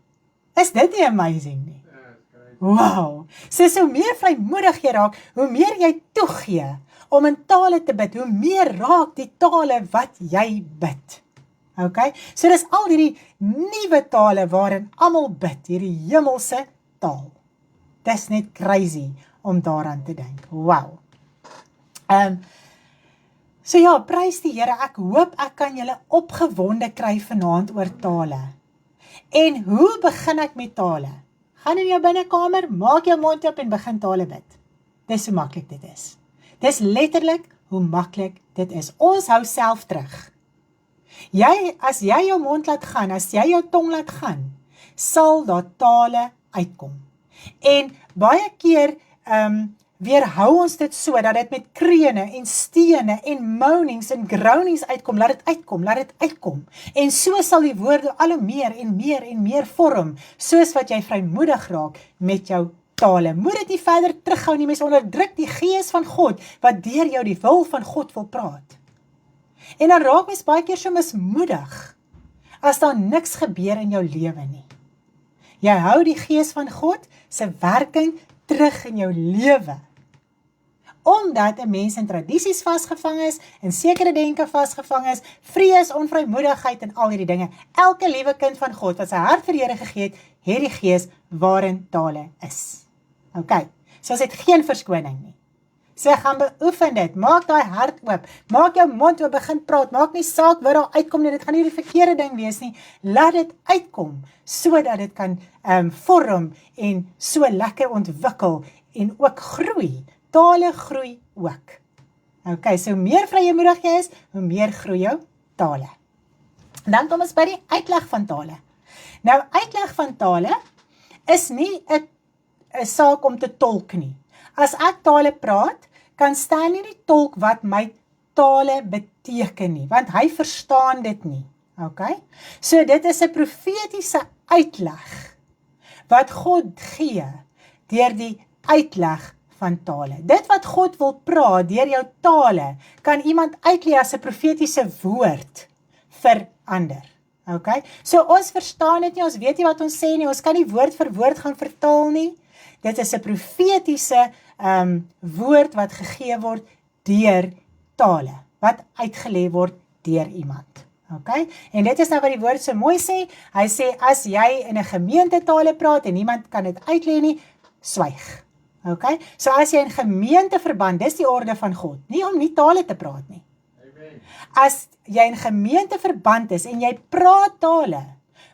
Is dit nie amazing nie? Wow! So meer vrymoedig jy raak, hoe meer jy toegee om in tale te bid, hoe meer raak die tale wat jy bid. Okay? So dis al hierdie nuwe tale waarin almal bid, hierdie hemelse taal. Dis net crazy om daaraan te dink. Wow! So ja, prys die Here, ek hoop ek kan julle opgewonde kry vanaand oor tale. En hoe begin ek met tale? Gaan in jou binnekamer, maak jou mond oop en begin tale bid. Dis hoe maklik dit is. Dis letterlik hoe maklik dit is. Ons hou self terug. As jy jou mond laat gaan, as jy jou tong laat gaan, sal daar tale uitkom. En baie keer weerhou ons dit so, dat dit met krene en stene en moanings en groanings uitkom, laat dit uitkom. En so sal die woorde al hoe meer en meer en meer vorm, soos wat jy vrymoedig raak met jou tale. Moet dit nie verder terughou nie, mens onderdruk die gees van God, wat deur jou die wil van God wil praat. En dan raak mens baie keer so mismoedig, as daar niks gebeur in jou lewe nie. Jy hou die gees van God se werking terug in jou lewe. Omdat 'n mens in tradisies vasgevang is, in sekere denke vasgevang is, vrees, onvrymoedigheid en al hierdie dinge. Elke liewe kind van God wat sy hart vir die Here gegee het die gees waarin tale is. Okay, so is dit geen verskoning nie. So gaan beoefen dit, maak daai hart oop, maak jou mond oop, begin praat, maak nie saak wat daar uitkom nie, dit gaan nie die verkeerde ding wees nie, laat dit uitkom, sodat dit kan vorm en so lekker ontwikkel en ook groei. Tale groei ook. Okay, so hoe meer vrymoedig jy is, hoe meer groei jou tale. Dan kom ons by die uitleg van tale. Nou, uitleg van tale is nie 'n saak om te tolk nie. As ek tale praat, kan staan nie die tolk wat my tale beteken nie, want hy verstaan dit nie. Okay? So dit is 'n profetiese uitleg wat God gee deur die uitleg van tale. Dit wat God wil praat deur jou tale, kan iemand uitlei as 'n profetiese woord vir ander. Okay? So ons verstaan dit nie, ons weet nie wat ons sê nie, ons kan nie woord vir woord gaan vertaal nie. Dit is 'n profetiese woord wat gegee word deur tale, wat uitgelê word deur iemand. Okay? En dit is nou wat die woord so mooi sê. Hy sê, as jy in 'n gemeente tale praat en niemand kan dit uitlê nie, swyg. Okay? So as jy in gemeenteverband, dis die orde van God, nie om nie tale te praat nie. Amen. As jy in gemeenteverband is en jy praat tale,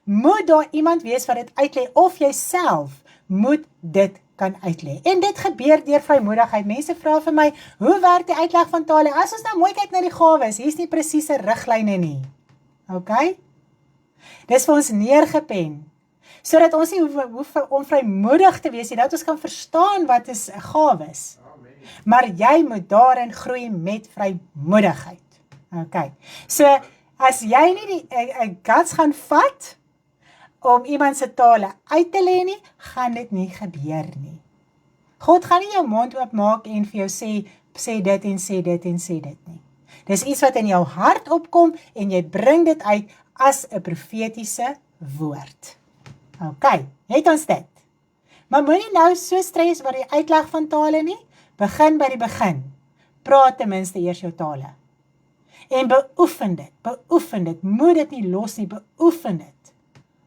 moet daar iemand wees wat dit uitlê, of jy self moet dit kan uitlê. En dit gebeur deur vrymoedigheid. Mense vra vir my, hoe werk die uitleg van tale? As ons nou mooi kyk na die gawes, hier's nie presiese riglyne nie. Okay? Dis vir ons neergepen, sodat ons nie hoef om vrymoedig te wees nie, dat ons kan verstaan wat is gawes. Maar jy moet daarin groei met vrymoedigheid. Okay. So, as jy nie die guts gaan vat om iemand se tale uit te lê nie, gaan dit nie gebeur nie. God gaan nie jou mond oopmaak en vir jou sê dit en sê dit en sê dit nie. Dis iets wat in jou hart opkom en jy bring dit uit as 'n profetiese woord. Okay, het ons dit. Maar moenie nou so stres oor die uitleg van tale nie. Begin by die begin. Praat ten minste eers jou tale. En beoefen dit, moet dit nie los nie, beoefen dit.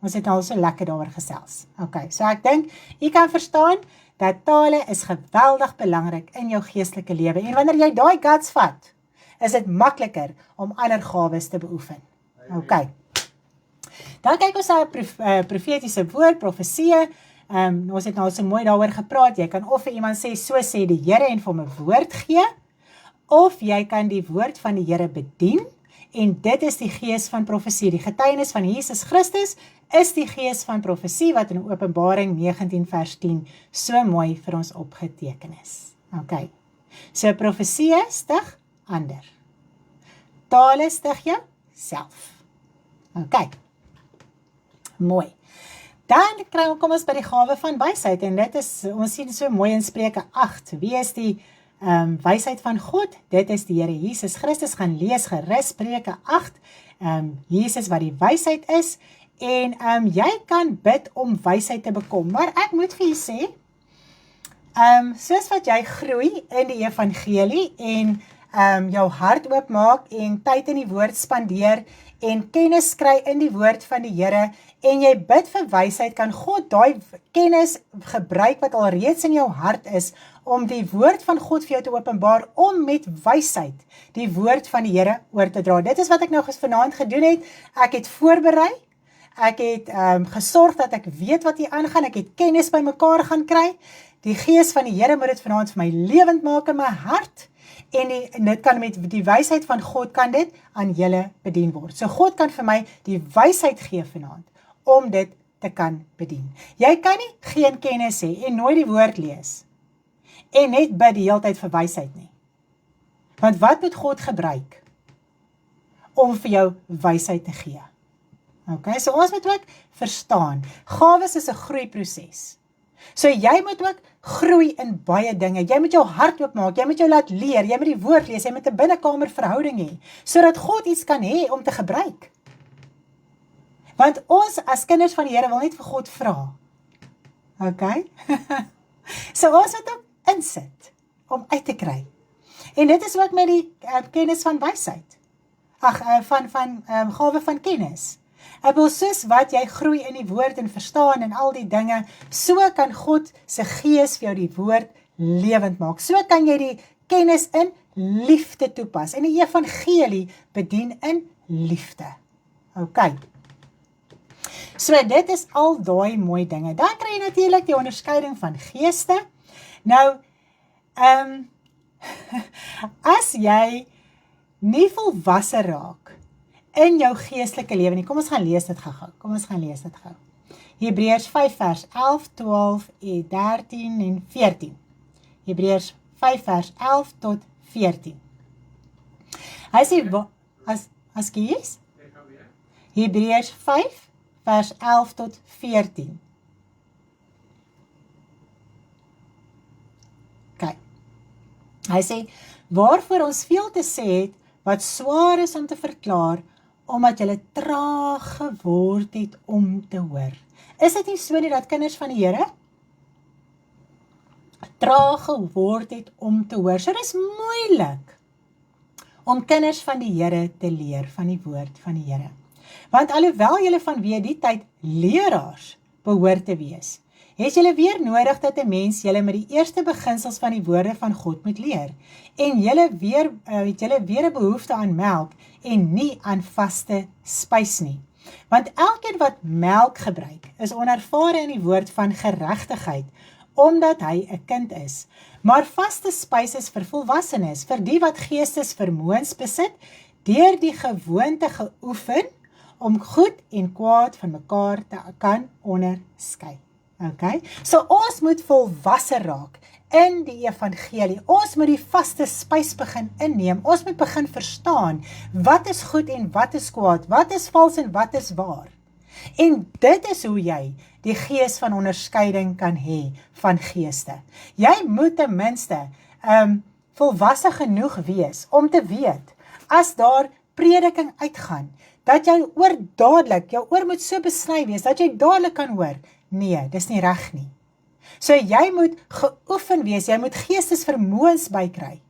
Ons het al so lekker daaroor gesels. Okay, so ek dink, jy kan verstaan, dat tale is geweldig belangrik in jou geestelike lewe. En wanneer jy daai guts vat, is dit makliker om ander gawes te beoefen. Okay. Dan kyk ons na 'n profetiese woord, profesie. Ons het nou so mooi daaroor gepraat. Jy kan of vir iemand sê, so sê die Here, en vir hom 'n woord gee, of jy kan die woord van die Here bedien en dit is die gees van profesie. Die getuienis van Jesus Christus is die gees van profesie wat in Openbaring 19 vers 10 so mooi vir ons opgeteken is. Ok, so profesie stig ander. Tale stig jou self. Ok, mooi. Dan kom ons by die gawe van wysheid, en dit is, ons sien so mooi in Spreuke 8, wie is die wysheid van God? Dit is die Here Jesus Christus. Gaan lees gerus Spreuke 8, Jesus wat die wysheid is, en jy kan bid om wysheid te bekom, maar ek moet vir jy sê, soos wat jy groei in die evangelie, en jou hart oopmaak, en tyd in die woord spandeer, en kennis kry in die woord van die Here, en jy bid vir wysheid, kan God daai kennis gebruik wat al reeds in jou hart is, om die woord van God vir jou te openbaar, om met wysheid die woord van die Here oor te dra. Dit is wat ek nou vanaand gedoen het. Ek het voorberei, ek het gesorg dat ek weet wat hier aangaan, ek het kennis by mekaar gaan kry. Die gees van die Here moet dit vanaand vir my lewend maak in my hart, en dit kan met die wysheid van God kan dit aan julle bedien word. So God kan vir my die wysheid gee vanaand, om dit te kan bedien. Jy kan nie geen kennis hê en nooit die woord lees, en net bid die hele tyd vir wysheid nie. Want wat moet God gebruik om vir jou wysheid te gee? Ok, so ons moet ook verstaan, gawes is 'n groeiproses. So jy moet ook groei in baie dinge, jy moet jou hart oopmaak, jy moet jou laat leer, jy moet die woord lees, jy moet 'n binnekamer verhouding hê, sodat God iets kan hê om te gebruik. Want ons as kinders van die Here wil net vir God vra. Ok? So ons moet ook insit, om uit te kry. En dit is ook met die kennis van wysheid. Van gawe van kennis. Ek wil soos wat jy groei in die woord en verstaan en al die dinge, so kan God se gees vir jou die woord lewend maak. So kan jy die kennis in liefde toepas en die evangelie bedien in liefde. Ok. So dit is al daai mooi dinge. Dan kry jy natuurlik die onderskeiding van geeste. Nou, as jy nie volwasse raak in jou geestelike lewe nie, kom ons gaan lees dit gou. Hebreërs 5 vers 11, 12, 13 en 14. Hebreërs 5 vers 11 tot 14. Hy sê, as kies? Hebreërs 5 vers 11 tot 14. Kyk, hy sê, waarvoor ons veel te sê het, wat swaar is om te verklaar, omdat julle traag geword het om te hoor. Is dit nie so nie dat kinders van die Here traag geword het om te hoor? So dit is moeilik om kinders van die Here te leer van die woord van die Here. Want alhoewel julle vanweë die tyd leraars behoort te wees, het julle weer nodig dat 'n mens julle met die eerste beginsels van die woorde van God moet leer. En julle het julle weer 'n behoefte aan melk en nie aan vaste spys nie. Want elkeen wat melk gebruik, is onervare in die woord van geregtigheid, omdat hy 'n kind is. Maar vaste spys is vir volwassenes, vir die wat geestesvermoëns besit, deur die gewoonte geoefen, om goed en kwaad van mekaar te kan onderskei. Okay? So ons moet volwasse raak in die evangelie. Ons moet die vaste spys begin inneem. Ons moet begin verstaan, wat is goed en wat is kwaad, wat is vals en wat is waar. En dit is hoe jy die gees van onderskeiding kan hê van geeste. Jy moet ten minste volwasse genoeg wees om te weet, as daar prediking uitgaan, dat jou oor moet so besny wees, dat jy dadelik kan hoor, nee, dis nie reg nie. So jy moet geoefen wees, jy moet geestesvermoëns bykry.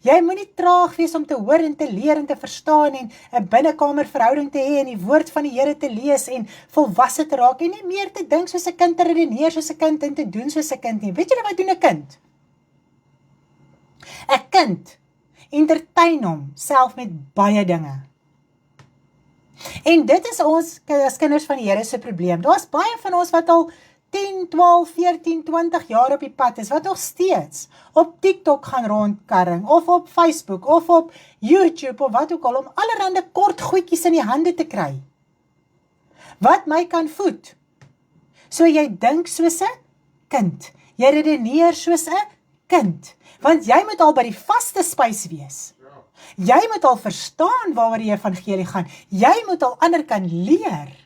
Jy moet nie traag wees om te hoor en te leer en te verstaan en 'n binnekamer verhouding te hê en die woord van die Here te lees en volwasse te raak en nie meer te dink soos 'n kind, te redeneer soos 'n kind en te doen soos 'n kind nie. Weet julle wat doen 'n kind? 'n Kind entertain hom self met baie dinge. En dit is ons as kinders van die Here se probleem. Daar's baie van ons wat al 10, 12, 14, 20 jaar op die pad is, wat nog steeds op TikTok gaan rondkarring, of op Facebook, of op YouTube, of wat ook al, om allerhande kort goedjies in die hande te kry. Wat my kan voed. So jy dink soos 'n kind. Jy redeneer soos 'n kind. Want jy moet al by die vaste spys wees. Jy moet al verstaan waaroor die evangelie gaan. Jy moet al ander kan leer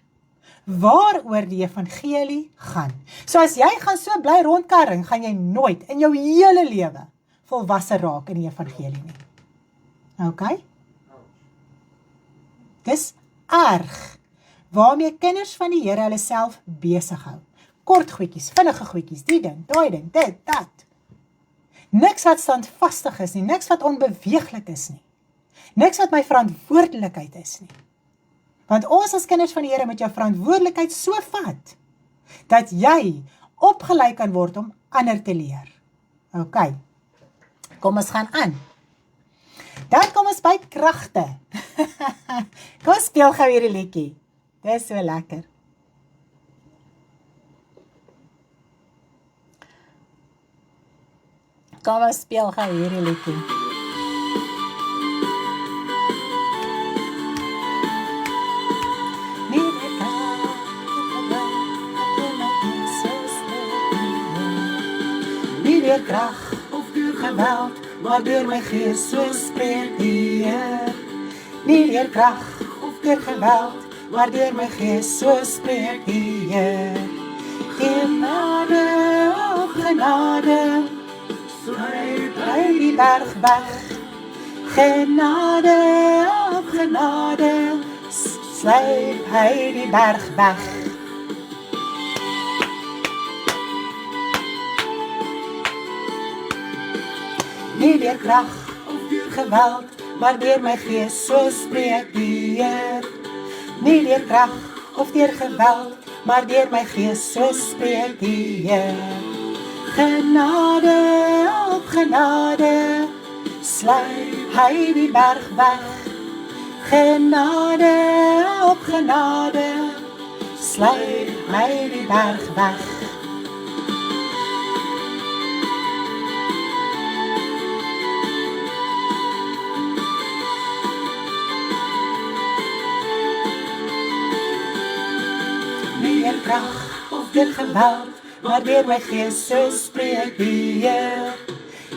waaroor die evangelie gaan. So as jy gaan so bly rondkarring, gaan jy nooit in jou hele lewe volwasse raak in die evangelie nie. OK? Dis erg waarmee kinders van die Here hulle self besig hou. Kort goedjies, vinnige goedjies, die ding, daai ding, dit, dat. Niks wat standvastig is nie, niks wat onbeweeglik is nie. Niks wat my verantwoordelikheid is nie. Want ons as kinders van die Here moet jou verantwoordelikheid so vat, dat jy opgelei kan word om ander te leer. OK, kom ons gaan aan. Dan kom ons by kragte. Kom ons speel gou hierdie liedjie. Dit is so lekker. Kom ons speel gou hierdie liedjie. Nie deur krag of deur geweld, maar deur my gees, so spreek die Heer. Nie deur krag of deur geweld, maar deur my gees, so spreek die Heer. Genade op genade, sluip hy die berg weg. Genade op genade, sluip hy die berg weg. Nie deur krag of deur geweld, maar deur my gees, so spreek die Heer. Nie deur krag of deur geweld, maar deur my gees, so spreek die Heer. Genade op genade, sluip hy die berg weg. Genade op genade, sluip hy die berg weg. Nie deur krag of deur geweld, maar deur my gees, so spreek die Heer.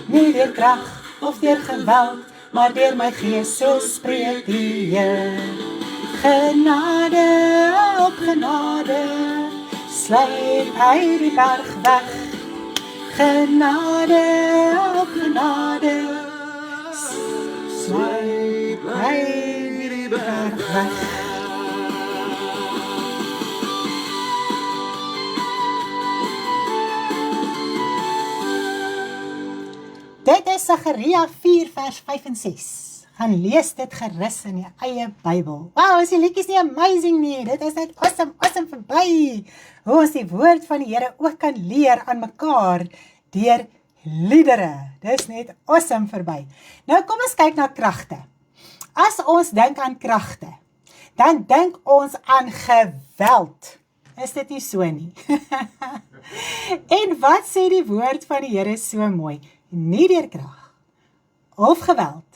Nie deur krag of deur geweld, maar deur my gees, so spreek die Heer. Genade op genade, sluip hy die berg weg. Genade op genade, sluip hy die berg weg. Dit is Sagaria 4 vers 5 en 6. Gaan lees dit gerus in jou eie Bybel. Wow, is die liedjies nie amazing nie? Dit is net awesome verby. Hoe ons die woord van die Here ook kan leer aan mekaar deur liedere. Dis net awesome verby. Nou kom ons kyk na kragte. As ons dink aan kragte, dan dink ons aan geweld. Is dit nie so nie? En wat sê die woord van die Here so mooi? Nie deur krag of geweld,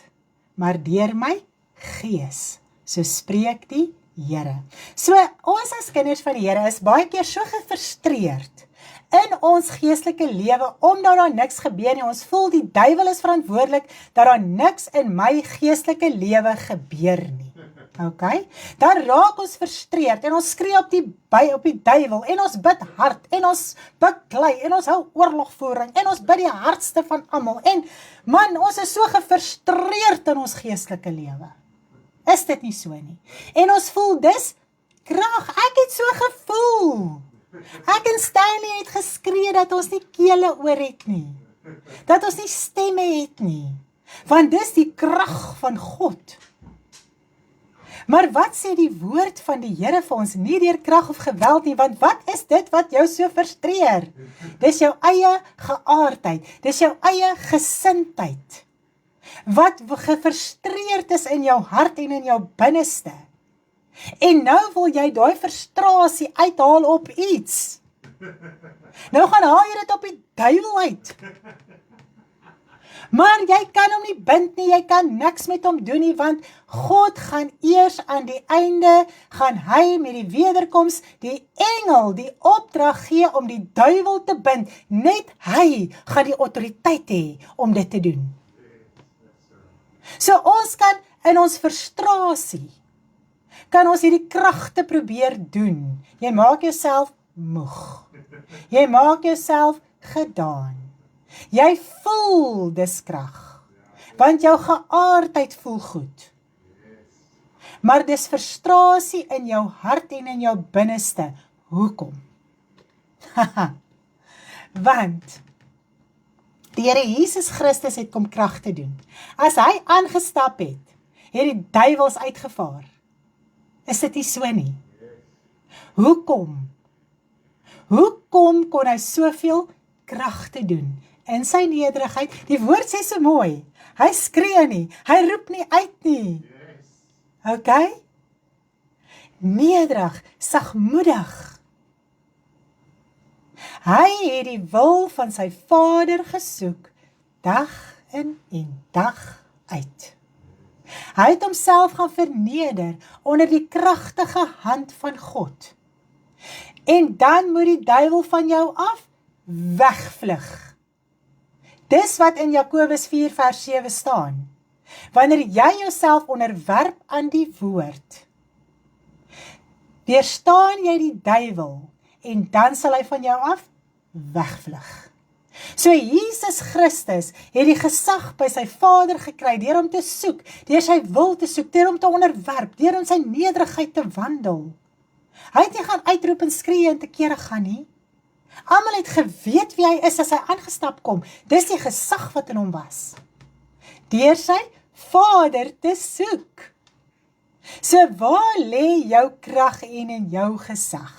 maar deur my gees, so spreek die Here. So, ons as kinders van die Here is baie keer so gefrustreerd in ons geestelike lewe, omdat daar niks gebeur nie. Ons voel die duiwel is verantwoordelik, dat daar niks in my geestelike lewe gebeur nie. OK? Dan raak ons frustreerd en ons skree op die duiwel en ons bid hard en ons beklei en ons hou oorlogvoering en ons bid die hardste van almal. En man, ons is so gefrustreerd in ons geestelike lewe. Is dit nie so nie? En ons voel dis krag. Ek het so gevoel. Ek en Stanley het geskree dat ons nie kele oor het nie. Dat ons nie stemme het nie. Want dis die krag van God. Maar wat sê die woord van die Here vir ons? Nie deur krag of geweld nie, want wat is dit wat jou so frustreer? Dis jou eie geaardheid, dis jou eie gesindheid, wat gefrustreerd is in jou hart en in jou binneste. En nou wil jy daai frustrasie uithaal op iets. Nou gaan haal jy dit op die duiwel uit. Maar jy kan hom nie bind nie, jy kan niks met hom doen nie, want God gaan eers aan die einde, gaan hy met die wederkoms, die engel, die opdrag gee om die duiwel te bind. Net hy gaan die autoriteit hê om dit te doen. So ons kan in ons frustrasie, kan ons hierdie kragte probeer doen. Jy maak jouself moeg. Jy maak jouself gedaan. Jy voel dis krag, want jou geaardheid voel goed. Maar dis frustrasie in jou hart en in jou binneste. Hoekom? Want die Here Jesus Christus het kom krag te doen. As hy aangestap het, het die duiwels uitgevaar. Is dit nie so nie? Hoekom? Hoekom kon hy soveel krag te doen? In sy nederigheid, die woord sê so mooi, hy skree nie, hy roep nie uit nie. Ok? Nederig, sagmoedig. Hy het die wil van sy Vader gesoek, dag in en dag uit. Hy het homself gaan verneder onder die kragtige hand van God. En dan moet die duiwel van jou af wegvlug. Dis wat in Jakobus 4 vers 7 staan. Wanneer jy jouself onderwerp aan die woord, weerstaan jy die duiwel en dan sal hy van jou af wegvlug. So Jesus Christus het die gesag by sy Vader gekry deur hom te soek, deur sy wil te soek, deur hom te onderwerp, deur in sy nederigheid te wandel. Hy het nie gaan uitroep en skree en te kere gaan nie. Almal het geweet wie hy is as hy aangestap kom. Dis die gesag wat in hom was. Deur sy Vader te soek. So waar lê jou krag en in jou gesag?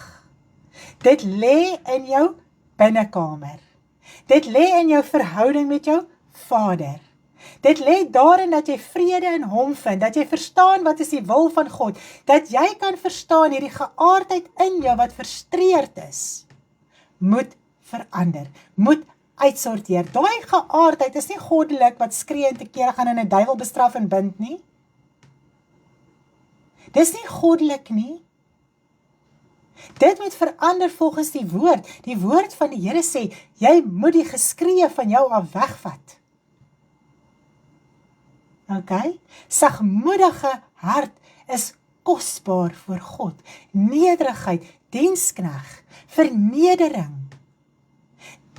Dit lê in jou binnekamer. Dit lê in jou verhouding met jou Vader. Dit lê daarin dat jy vrede in hom vind, dat jy verstaan wat is die wil van God, dat jy kan verstaan hierdie geaardheid in jou wat frustreerd is, moet verander, moet uitsorteer. Daai geaardheid is nie goddelik wat skree en te kere gaan en 'n duiwel bestraf en bind nie. Dis nie goddelik nie. Dit moet verander volgens die woord. Die woord van die Here sê, jy moet die geskree van jou af wegvat. Ok? Sagmoedige hart is kosbaar voor God. Nederigheid, dienskneg, vernedering.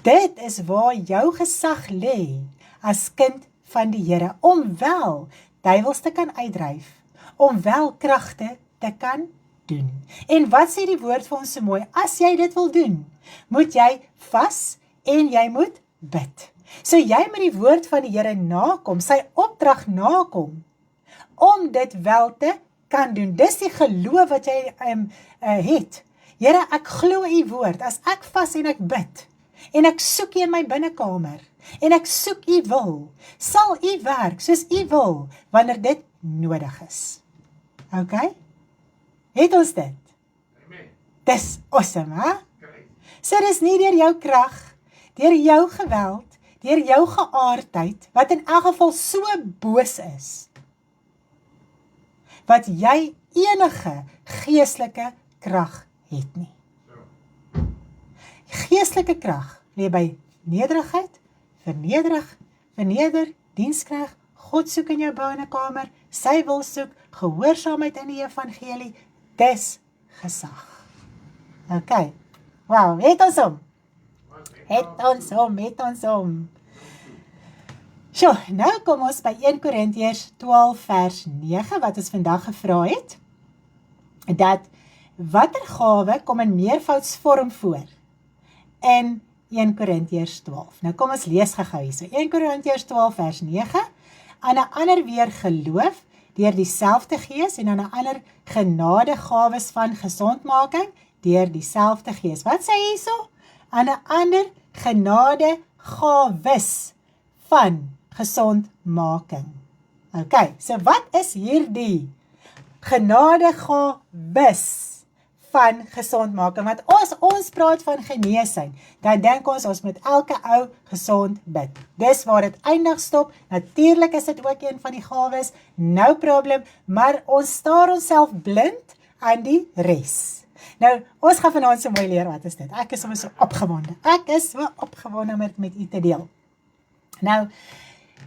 Dit is waar jou gesag lê as kind van die Here, om wel duiwels te kan uitdryf, om wel kragte te kan doen. En wat sê die woord vir ons so mooi? As jy dit wil doen, moet jy vas en jy moet bid. So jy moet die woord van die Here nakom, sy opdrag nakom, om dit wel te kan doen. Dis die geloof wat jy het. Here, ek glo u woord, as ek vas en ek bid, en ek soek u in my binnekamer, en ek soek u wil, sal u werk soos u wil, wanneer dit nodig is. Ok? Het ons dit? Amen. Dis awesome, hè? So dis nie deur jou krag, deur jou geweld, deur jou geaardheid, wat in elk geval so boos is, wat jy enige geestelike krag het nie. Geestelike krag lê by nederigheid, verneder, dienskneg, God soek in jou binnekamer, sy wil soek, gehoorsaamheid in die evangelie, dis gesag. Ok, wow, het ons hom? Het ons hom. So, nou kom ons by 1 Korintiërs 12 vers 9, wat ons vandag gevra het, dat watter gawe kom in meervoudsvorm voor in 1 Korintiërs 12. Nou kom ons lees gou hier. So 1 Korintiërs 12 vers 9, aan 'n ander weer geloof deur dieselfde Gees en aan 'n ander genadegawes van gesondmaking deur dieselfde Gees. Wat sê hy hierso? Aan 'n ander genadegawes van gesondmaking. Ok, so wat is hierdie genadegawes van gesondmaking, want as ons praat van genesing, dan dink ons moet elke ou gesond bid. Dis waar dit eindig stop. Natuurlik is dit ook een van die gawes, no problem, maar ons staar onsself blind aan die res. Nou, ons gaan vanaand so mooi leer, wat is dit? Ek is sommer so opgewonde. Ek is so opgewonde om dit met u te deel. Nou,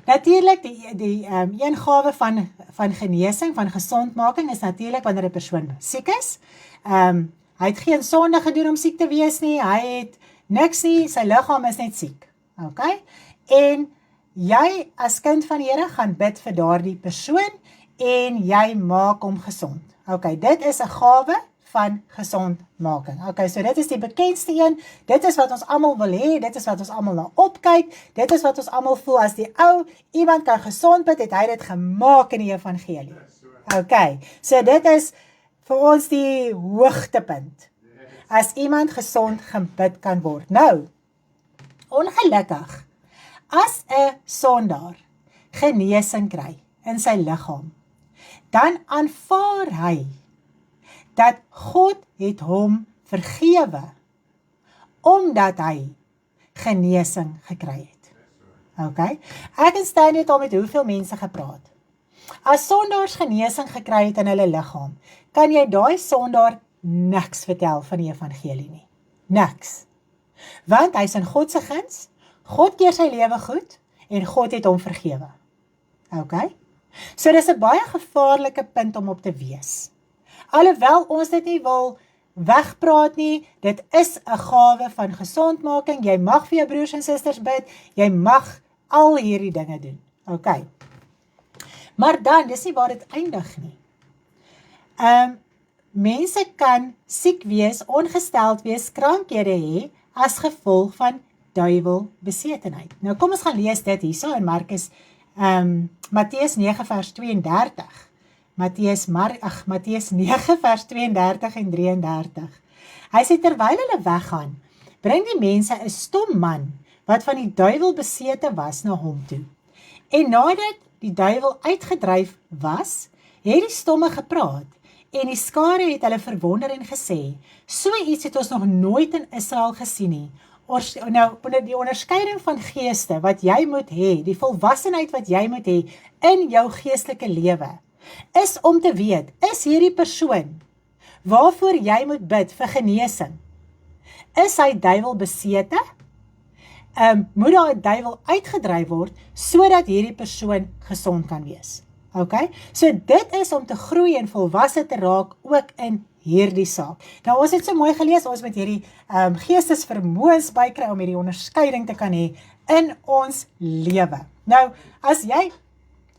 natuurlik, die een gawe van genesing, van gesondmaking, is natuurlik wanneer 'n persoon siek is. Hy het geen sonde gedoen om siek te wees nie, hy het niks nie, sy liggaam is net siek. Okay? En jy as kind van die Here gaan bid vir daardie persoon en jy maak hom gesond. Okay, dit is 'n gawe van gesondmaking. Okay, so dit is die bekendste een, dit is wat ons almal wil hê, dit is wat ons almal na opkyk, dit is wat ons almal voel as die ou, iemand kan gesond bid, het hy dit gemaak in die evangelie. Okay, so dit is vir ons die hoogtepunt, as iemand gesond gebid kan word. Nou, ongelukkig, as 'n sondaar genesing kry in sy liggaam, dan aanvaar hy dat God het hom vergewe, omdat hy genesing gekry het. Okay? Ek en Stan het al met hoeveel mense gepraat. As sondaars genesing gekry het in hulle liggaam, kan jy daai sondaar niks vertel van die evangelie nie. Niks. Want hy is in God se guns, God keer sy lewe goed, en God het hom vergewe. Okay? So dis 'n baie gevaarlike punt om op te wees. Alhoewel ons dit nie wil wegpraat nie, dit is 'n gawe van gesondmaking, jy mag vir jou broers en susters bid, jy mag al hierdie dinge doen, okay. Maar dan, dis nie waar dit eindig nie. Mense kan siek wees, ongesteld wees, krankhede hê, as gevolg van duiwelbesetenheid. Nou kom ons gaan lees dit hierso in Matteus 9 vers 32. Matteus 9 vers 32 en 33. Hy sê, terwyl hulle weggaan, bring die mense 'n stom man, wat van die duiwel besete was, na hom toe. En nadat die duiwel uitgedryf was, het die stomme gepraat, en die skare het hulle verwonder en gesê, so iets het ons nog nooit in Israel gesien nie. Nou, die onderskeiding van geeste wat jy moet hê, die volwassenheid wat jy moet hê in jou geestelike lewe, is om te weet, is hierdie persoon waarvoor jy moet bid vir genesing, is hy duiwel besete? Moet daar 'n duiwel uitgedryf word, sodat hierdie persoon gesond kan wees. Okay? So dit is om te groei en volwasse te raak, ook in hierdie saak. Nou ons het so mooi gelees, ons met hierdie geestesvermoëns bykry, om hierdie onderskeiding te kan hê in ons lewe. Nou, as jy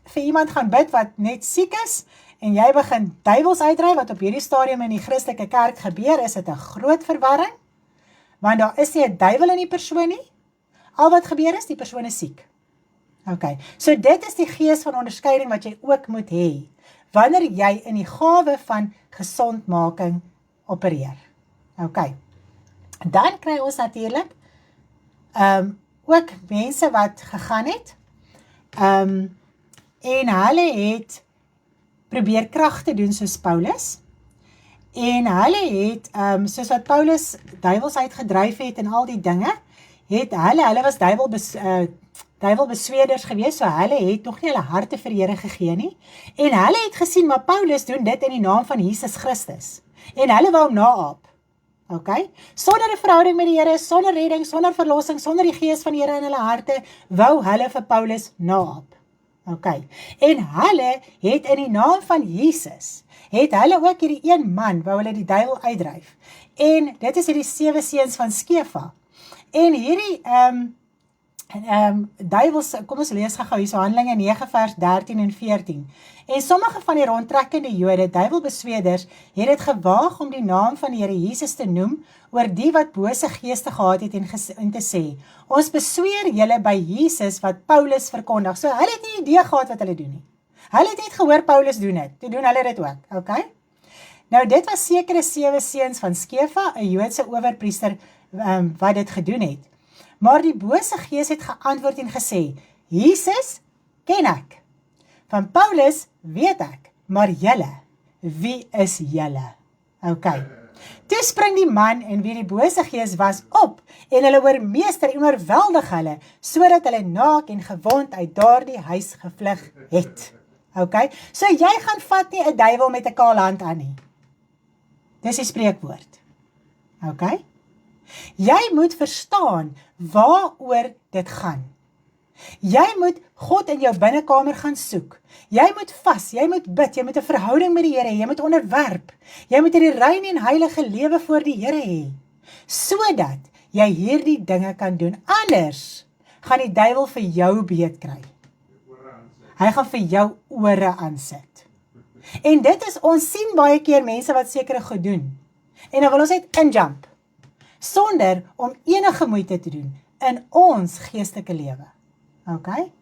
vir iemand gaan bid wat net siek is, en jy begin duiwels uitdryf, wat op hierdie stadium in die Christelike kerk gebeur, is dit 'n groot verwarring, want daar is nie 'n duiwel in die persoon nie, al wat gebeur is, die persoon is siek. Okay, so dit is die gees van onderskeiding wat jy ook moet hê, wanneer jy in die gawe van gesondmaking opereer. Okay, dan kry ons natuurlik ook mense wat gegaan het, en hulle het probeer krag te doen soos Paulus, en hulle het, soos wat Paulus duiwels uitgedryf het en al die dinge, het hulle was duiwelbesweerders gewees, so hulle het nog nie hulle harte vir die Here gegee nie, en hulle het gesien, maar Paulus doen dit in die naam van Jesus Christus, en hulle wou hom naaap, okay, sonder 'n verhouding met die Here, sonder redding, sonder verlossing, sonder die gees van die Here in hulle harte, wou hulle vir Paulus naaap, okay, en hulle het in die naam van Jesus, het hulle ook hierdie een man, wou hulle die duiwel uitdryf, en dit is hierdie 7 seuns van Skefa, en hierdie duiwels, kom ons lees gou hier, so Handelinge 9 vers 13 en 14, en sommige van die rondtrekkende Jode, duiwelbesweerders, het het gewaag om die naam van die Here Jesus te noem, oor die wat bose geeste gehad het, en te sê, ons besweer julle by Jesus, wat Paulus verkondig, so hulle het nie idee gehad wat hulle doen nie, hulle het net gehoor Paulus doen het, toe doen hulle dit ook, okay? Nou dit was sekere 7 seuns van Skefa, 'n Joodse owerpriester, wat dit gedoen het, maar die bose gees het geantwoord en gesê, Jesus ken ek, van Paulus weet ek, maar julle, wie is julle? Okay, Toe spring die man en wie die bose gees was op en hulle oormeester en oorweldig hulle, sodat hulle naak en gewond uit daardie huis gevlug het. Okay? So jy gaan vat nie 'n duiwel met 'n kaal hand aan nie. Dis die spreekwoord. Okay? Jy moet verstaan waaroor dit gaan. Jy moet God in jou binnekamer gaan soek. Jy moet vas, jy moet bid, jy moet 'n verhouding met die Here hê, jy moet onderwerp. Jy moet hierdie rein en heilige lewe voor die Here hê, sodat jy hierdie dinge kan doen. Anders gaan die duiwel vir jou beet kry. Hy gaan vir jou ore aansit. En dit is, ons sien baie keer mense wat sekere goed doen. En dan wil ons net injump, sonder om enige moeite te doen in ons geestelike lewe. Okay?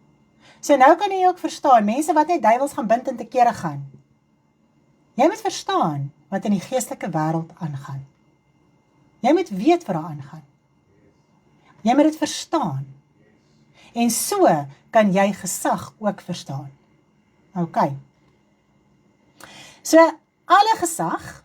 So nou kan jy ook verstaan, mense wat net duiwels gaan bind en te kere gaan. Jy moet verstaan wat in die geestelike wêreld aangaan. Jy moet weet wat daar aangaan. Jy moet dit verstaan. En so kan jy gesag ook verstaan. Okay. So, alle gesag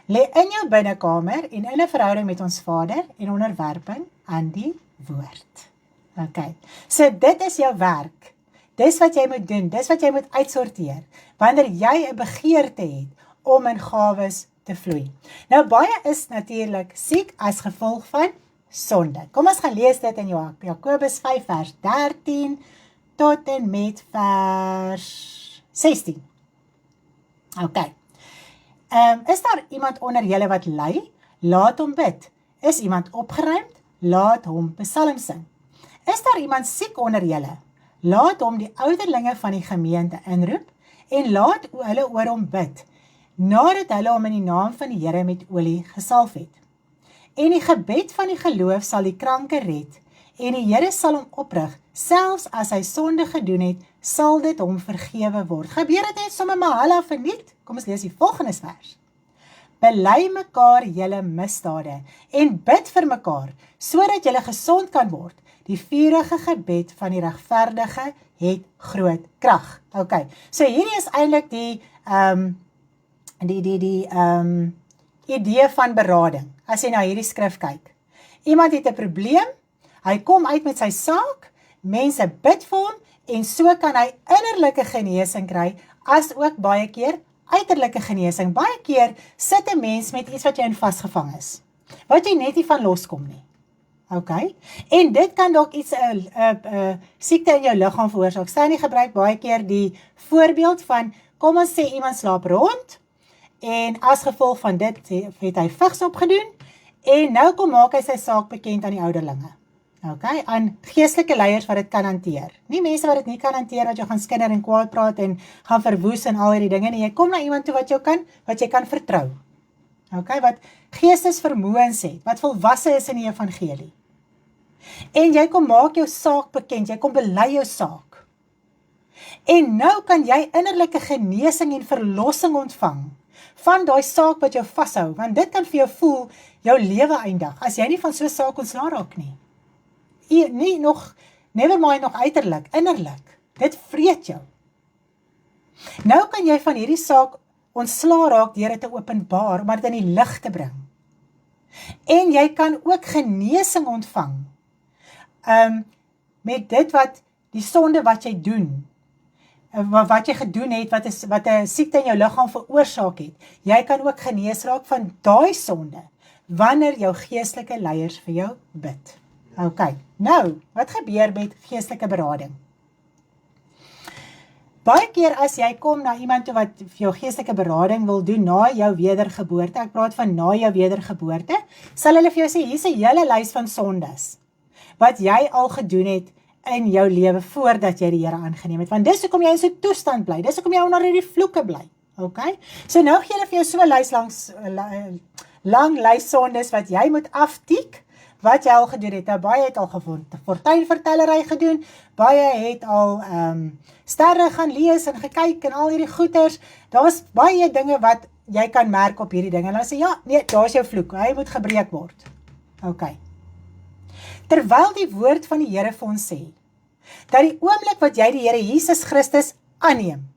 lê in jou binnekamer en in 'n verhouding met ons Vader en onderwerping aan die woord. Okay. So dit is jou werk. Dis wat jy moet doen, dis wat jy moet uitsorteer, wanneer jy 'n begeerte het om in gawes te vloei. Nou baie is natuurlik siek as gevolg van sonde. Kom ons gaan lees dit in Jakobus 5 vers 13 tot en met vers 16. Okay. Is daar iemand onder julle wat ly? Laat hom bid. Is iemand opgeruimd? Laat hom psalm sing. Is daar iemand siek onder julle? Laat hom die ouderlinge van die gemeente inroep en laat hulle oor hom bid, nadat hulle hom in die naam van die Here met olie gesalf het. En die gebed van die geloof sal die kranke red, en die Here sal hom oprig, selfs as hy sonde gedoen het, sal dit hom vergewe word. Gebeur dit net sommer maar hulle verniet? Kom ons lees die volgende vers. Bely mekaar julle misdade en bid vir mekaar, sodat julle gesond kan word. Die vurige gebed van die regverdige het groot krag. Okay, so hierdie is eintlik die idee van berading, as jy na hierdie skrif kyk. Iemand het 'n probleem, hy kom uit met sy saak, mense bid vir hom, en so kan hy innerlike genesing kry, as ook baie keer uiterlike genesing. Baie keer sit 'n mens met iets wat jy in vasgevang is, wat jy net nie van loskom nie. Okay? En dit kan dalk iets 'n siekte in jou liggaam veroorsaak. Stanley gebruik baie keer die voorbeeld van, kom ons sê iemand slaap rond, en as gevolg van dit het hy vigs opgedoen, en nou kom maak hy sy saak bekend aan die ouderlinge. Okay? Aan geestelike leiers wat dit kan hanteer. Nie mense wat dit nie kan hanteer, wat jou gaan skinder en kwaad praat en gaan verwoes en al hierdie dinge nie. Jy kom na iemand toe wat jy kan vertrou. Okay? Wat geestesvermoëns het, wat volwasse is in die evangelie. En jy kom maak jou saak bekend, jy kom bely jou saak. En nou kan jy innerlike genesing en verlossing ontvang van daai saak wat jou vashou, want dit kan vir jou voel jou lewe eindig, as jy nie van so 'n saak ontslae raak nie. Nie nog, never mind nog uiterlik, innerlik, dit vreet jou. Nou kan jy van hierdie saak ontslae raak deur dit te openbaar, om dit in die lig te bring. En jy kan ook genesing ontvang, met dit wat, die sonde wat jy doen, wat jy gedoen het, wat 'n siekte in jou liggaam veroorsaak het. Jy kan ook genees raak van daai sonde, wanneer jou geestelike leiers vir jou bid. Okay, nou, wat gebeur met geestelike berading? Baie keer as jy kom na iemand toe wat vir jou geestelike berading wil doen na jou wedergeboorte, ek praat van na jou wedergeboorte, sal hulle vir jou sê, hier is 'n hele lys van sondes, wat jy al gedoen het in jou lewe voordat jy die Here aangeneem het, want dis hoekom jy in so 'n toestand bly, dis hoekom jy onder hierdie vloeke bly, okay? So nou gee hulle vir jou so 'n lys lang lys sondes wat jy moet aftik, wat jy al gedoen het. Nou baie het al fortuinvertellery gedoen, baie het al sterre gaan lees en gekyk en al hierdie goeters. Daar is baie dinge wat jy kan merk op hierdie dinge. En dan sê ja, nee, daar is jou vloek, hy moet gebreek word. Okay. Terwyl die woord van die Here vir ons sê, dat die oomblik wat jy die Here Jesus Christus aanneem,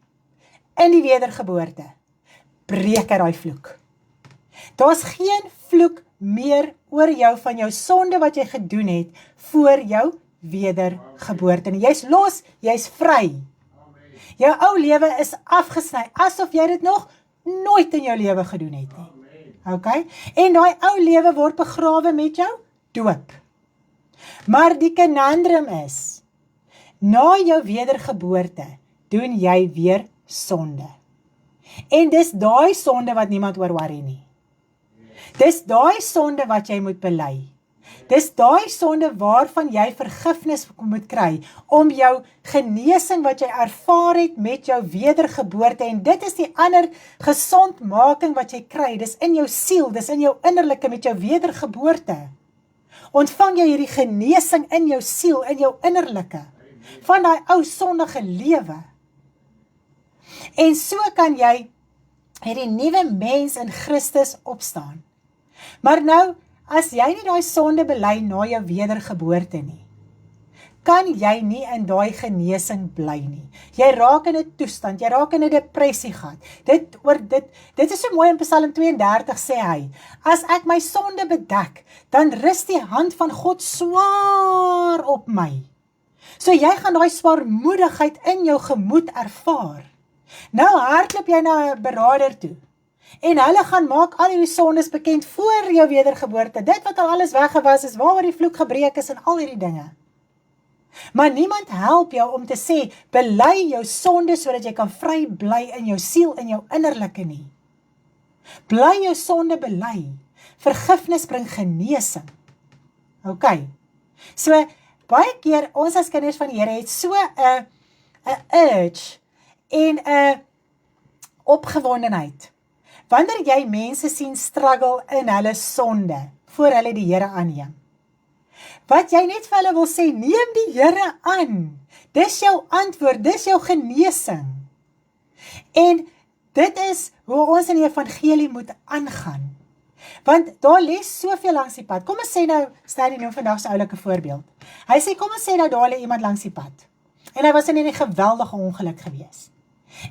in die wedergeboorte, breek hy daai vloek. Daar's geen vloek meer oor jou van jou sonde wat jy gedoen het voor jou wedergeboorte. Jy's los, jy's vry. Jou ou lewe is afgesny, asof jy dit nog nooit in jou lewe gedoen het nie. Okay? En daai ou lewe word begrawe met jou doop. Maar die conundrum is, na jou wedergeboorte, doen jy weer sonde. En dis daai sonde wat niemand oor worry nie. Dis daai sonde wat jy moet bely. Dis daai sonde waarvan jy vergifnis moet kry, om jou genesing wat jy ervaar het met jou wedergeboorte, en dit is die ander gesondmaking wat jy kry, dis in jou siel, dis in jou innerlike met jou wedergeboorte. Ontvang jy hierdie genesing in jou siel, in jou innerlike, van daai ou sondige lewe. En so kan jy hierdie nuwe mens in Christus opstaan. Maar nou, as jy nie daai sonde bely na jou wedergeboorte nie, kan jy nie in daai genesing bly nie. Jy raak in 'n toestand, jy raak in 'n depressie gat. Dit is so mooi in Psalm 32 sê hy, as ek my sonde bedek, dan rus die hand van God swaar op my. So jy gaan daai swaarmoedigheid in jou gemoed ervaar. Nou hardloop jy na 'n beraader toe. En hulle gaan maak al die sondes bekend voor jou wedergeboorte. Dit wat al alles weggewas is, waaroor die vloek gebreek is en al hierdie dinge. Maar niemand help jou om te sê, bely jou sonde sodat jy kan vry bly in jou siel, in jou innerlike nie. Bly jou sonde bely. Vergifnis bring genesing. Okay. So, baie keer, ons as kinders van die Here het so 'n urge en 'n opgewondenheid. Wanneer jy mense sien struggle in hulle sonde, voor hulle die Here aanneem, wat jy net vir hulle wil sê, neem die Here aan. Dis jou antwoord, dis jou genesing. En dit is hoe ons in die evangelie moet aangaan. Want daar lees soveel langs die pad. Kom ons sê nou, Stanley noem vandag sy oulike voorbeeld. Hy sê, kom ons sê nou, daar lê iemand langs die pad. En hy was in 'n geweldige ongeluk gewees.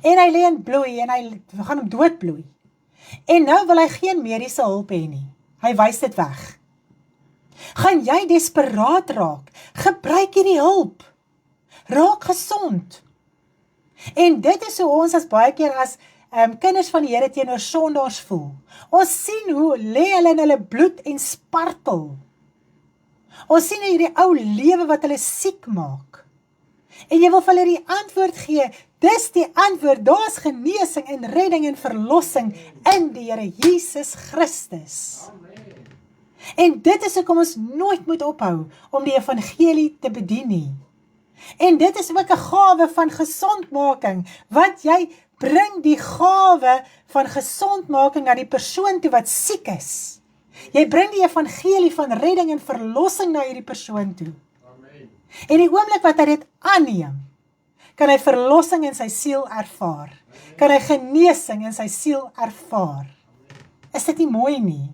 En hy lê in bloei, en hy gaan hom doodbloei. En nou wil hy geen mediese hulp hê nie. Hy wys dit weg. Gaan jy desperaat raak? Gebruik hierdie hulp. Raak gesond. En dit is hoe ons as baie keer as kinders van die Here teenoor sondaars voel. Ons sien hoe lê hulle in hulle bloed en spartel. Ons sien hierdie ou lewe wat hulle siek maak. En jy wil vir hulle die antwoord gee. Dis die antwoord, daar is genesing en redding en verlossing in die Here Jesus Christus. Amen. En dit is hoekom ons nooit moet ophou om die evangelie te bedien nie. En dit is ook 'n gawe van gesondmaking, want jy bring die gawe van gesondmaking na die persoon toe wat siek is. Jy bring die evangelie van redding en verlossing na hierdie persoon toe. Amen. En die oomblik wat hy dit aanneem, kan hy verlossing in sy siel ervaar. Kan hy genesing in sy siel ervaar. Is dit nie mooi nie?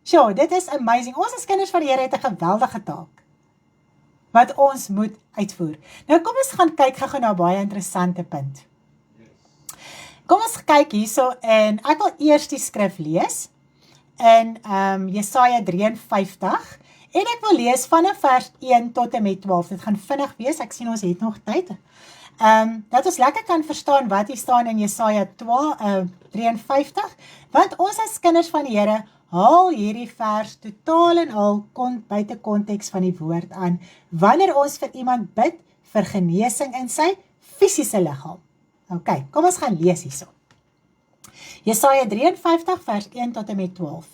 Sjoe, dit is amazing. Ons as kinders van die Here het 'n geweldige taak wat ons moet uitvoer. Nou kom ons gaan kyk gou na 'n baie interessante punt. Kom ons kyk hierso en ek wil eers die skrif lees in Jesaja 53 en ek wil lees vanaf vers 1 tot en met 12. Dit gaan vinnig wees, ek sien ons het nog tyd. Dat ons lekker kan verstaan wat hier staan in Jesaja 53, want ons as kinders van die Here haal hierdie vers totaal en al buite konteks van die woord aan, wanneer ons vir iemand bid vir genesing in sy fisiese liggaam. Ok, kom ons gaan lees hierso. Jesaja 53 vers 1 tot en met 12.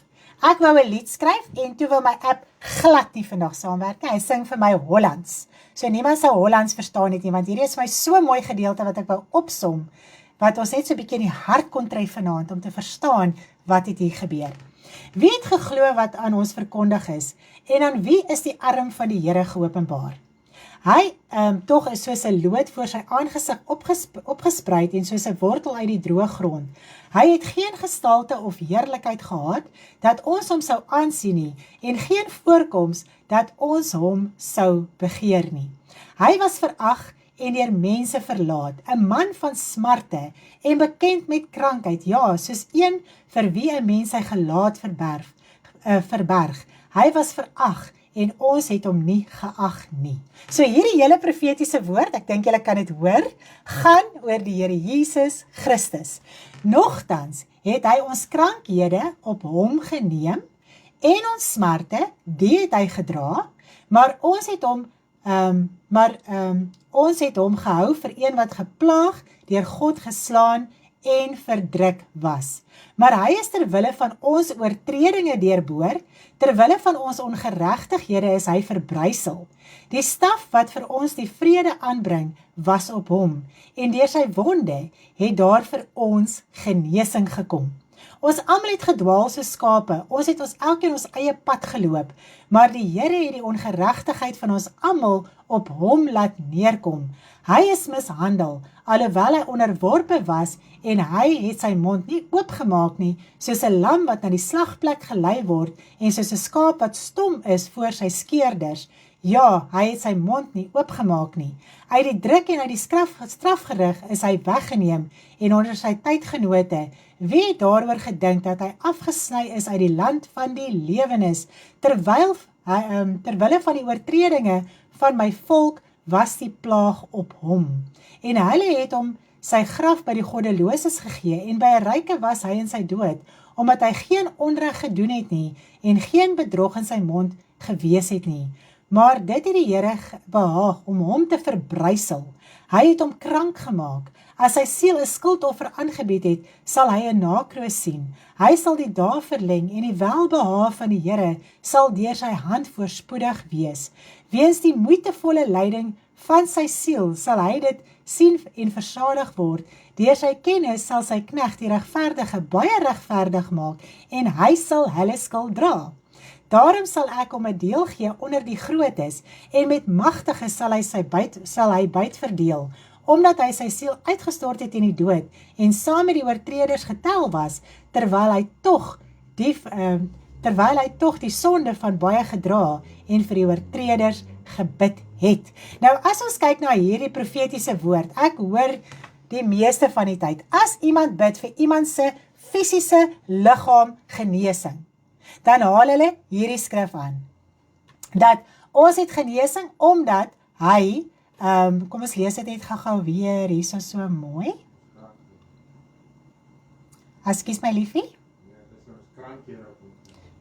Ek wou 'n lied skryf en toe wil my app glad nie vandag saamwerk. Hy sing vir my Hollands. So niemand sou Hollands verstaan het nie, want hierdie is my so mooi gedeelte wat ek wou opsom, wat ons net so 'n bietjie in die hart kon tref vanaand om te verstaan wat het hier gebeur. Wie het geglo wat aan ons verkondig is, en aan wie is die arm van die Here geopenbaar? Hy tog is soos 'n loot voor sy aangesig opgespruit en soos 'n wortel uit die droë grond. Hy het geen gestalte of heerlikheid gehad, dat ons hom sou aansien nie, en geen voorkoms, dat ons hom sou begeer nie. Hy was verag en deur mense verlaat, 'n man van smarte en bekend met krankheid, ja, soos een vir wie 'n mens sy gelaat verberg. Hy was verag en ons het hom nie geag nie. So hierdie hele profetiese woord, ek dink julle kan dit hoor, gaan oor die Here Jesus Christus. Nogtans het hy ons krankhede op hom geneem en ons smarte, die het hy gedra, maar ons het hom gehou vir een wat geplaag, deur God geslaan en verdruk was. Maar hy is terwille van ons oortredinge deurboor, terwille van ons ongeregtighede is hy verbrysel. Die staf wat vir ons die vrede aanbring, was op hom, en deur sy wonde het daar vir ons genesing gekom. Ons almal het gedwaal soos skape, ons het ons elkeen ons eie pad geloop, maar die Here het die ongeregtigheid van ons almal op hom laat neerkom. Hy is mishandel, alhoewel hy onderworpe was, en hy het sy mond nie oopgemaak nie, soos 'n lam wat na die slagplek gelei word, en soos 'n skaap wat stom is voor sy skeerders. Ja, hy het sy mond nie oopgemaak nie. Uit die druk en uit die strafgerig is hy weggeneem, en onder sy tydgenote, wie het daaroor gedink dat hy afgesny is uit die land van die lewenis, terwille van die oortredinge van my volk was die plaag op hom. En hulle het hom sy graf by die goddeloses gegee, en by 'n ryke was hy in sy dood, omdat hy geen onreg gedoen het nie, en geen bedrog in sy mond gewees het nie. Maar dit het die Here behaag om hom te verbrysel. Hy het hom krank gemaak. As sy siel 'n skuldoffer aangebied het, sal hy 'n nakroos sien. Hy sal die dae verleng en die welbehaag van die Here sal deur sy hand voorspoedig wees. Weens die moeitevolle lyding van sy siel sal hy dit sien en versadig word. Deur sy kennis sal sy knegt die regverdige baie regverdig maak en hy sal hulle skuld dra. Daarom sal ek hom 'n deel gee onder die grootes, en met magtiges sal hy byt verdeel, omdat hy sy siel uitgestort het in die dood, en saam met die oortreders getel was, terwyl hy tog die sonde van baie gedra, en vir die oortreders gebid het. Nou, as ons kyk na hierdie profetiese woord, ek hoor die meeste van die tyd, as iemand bid vir iemand se fisiese liggaam genesing, dan haal hulle hierdie skrif aan. Dat ons het genesing, omdat hy, kom ons lees dit net gou weer, hier so mooi. Ekskuus my liefie.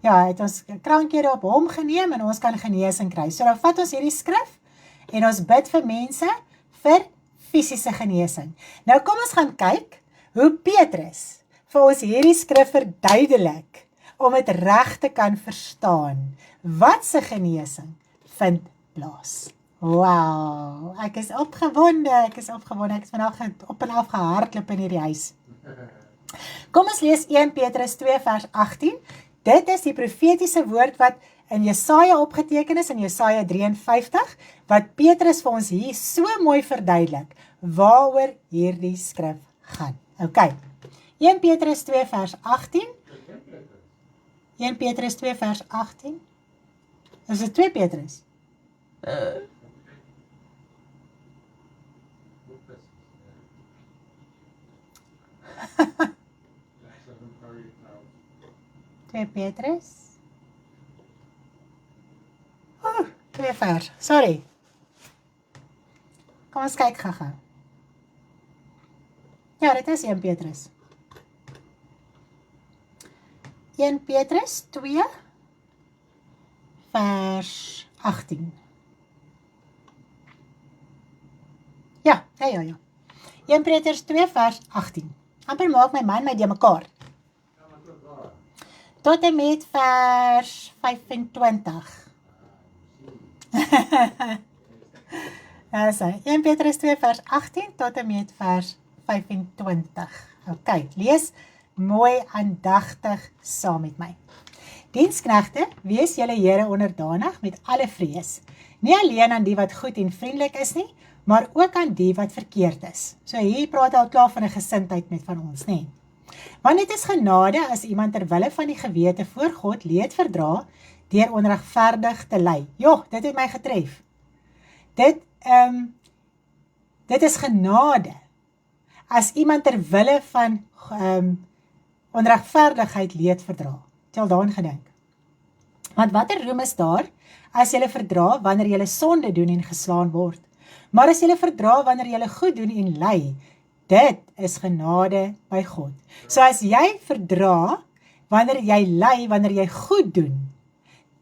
Ja, hy het ons krankhede op hom geneem, en ons kan genesing kry. So dan vat ons hierdie skrif, en ons bid vir mense, vir fisiese genesing. Nou kom ons gaan kyk, hoe Petrus vir ons hierdie skrif verduidelik, om het reg te kan verstaan, wat se genesing vind plaas. Wauw, ek is opgewonde, ek is vandag op en af gehardloop in hierdie huis. Kom ons lees 1 Petrus 2 vers 18, dit is die profetiese woord wat in Jesaja opgeteken is, in Jesaja 53, wat Petrus vir ons hier so mooi verduidelik, waaroor hierdie skrif gaan. Ok, 1 Petrus 2 vers 18, 1 Petrus 2 vers 18. Is dit 2 Petrus? Twee Petrus. Oh, 2 vers. Sorry. Kom ons kyk gou. Ja, dit is 1 Petrus. 1 Petrus 2 vers 18. Ja. 1 Petrus 2 vers 18. Amper maak my man my de mekaar. Tot en met vers 25. Dis 1 Petrus 2 vers 18 tot en met vers 25. Ok, lees mooi aandagtig saam met my. Diensknegte, wees julle Here onderdanig met alle vrees. Nie alleen aan die wat goed en vriendelik is nie, maar ook aan die wat verkeerd is. So hier praat hy al klaar van 'n gesindheid met van ons, nie? Want dit is genade as iemand terwille van die gewete voor God leed verdra, deur onregverdig te ly. Jo, dit het my getref. Dit is genade. As iemand ter wille van onregverdigheid leed verdra. Het jy al daaraan gedink? Want watter roem is daar, as jylle verdra wanneer jylle sonde doen en geslaan word? Maar as jylle verdra wanneer jylle goed doen en ly, dit is genade by God. So as jy verdra, wanneer jy ly, wanneer jy goed doen,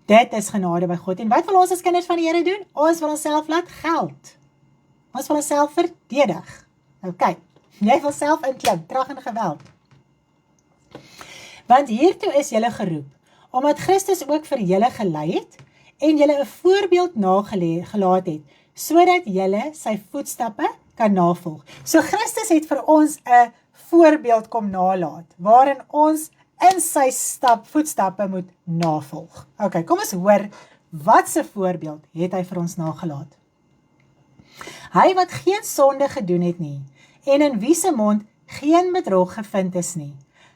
dit is genade by God. En wat wil ons as kinders van die Here doen? Ons wil onsself laat geld. Ons wil onsself verdedig. Ok, jy wil self inklim, krag en geweld. Want hiertoe is julle geroep, omdat Christus ook vir julle gelei het, en julle 'n voorbeeld nagelaat het, sodat julle sy voetstappe kan navolg. So Christus het vir ons 'n voorbeeld kom nalaat, waarin ons in sy voetstappe moet navolg. Ok, kom ons hoor, wat se voorbeeld het hy vir ons nagelaat? Hy wat geen sonde gedoen het nie, en in wie se mond geen bedrog gevind is nie,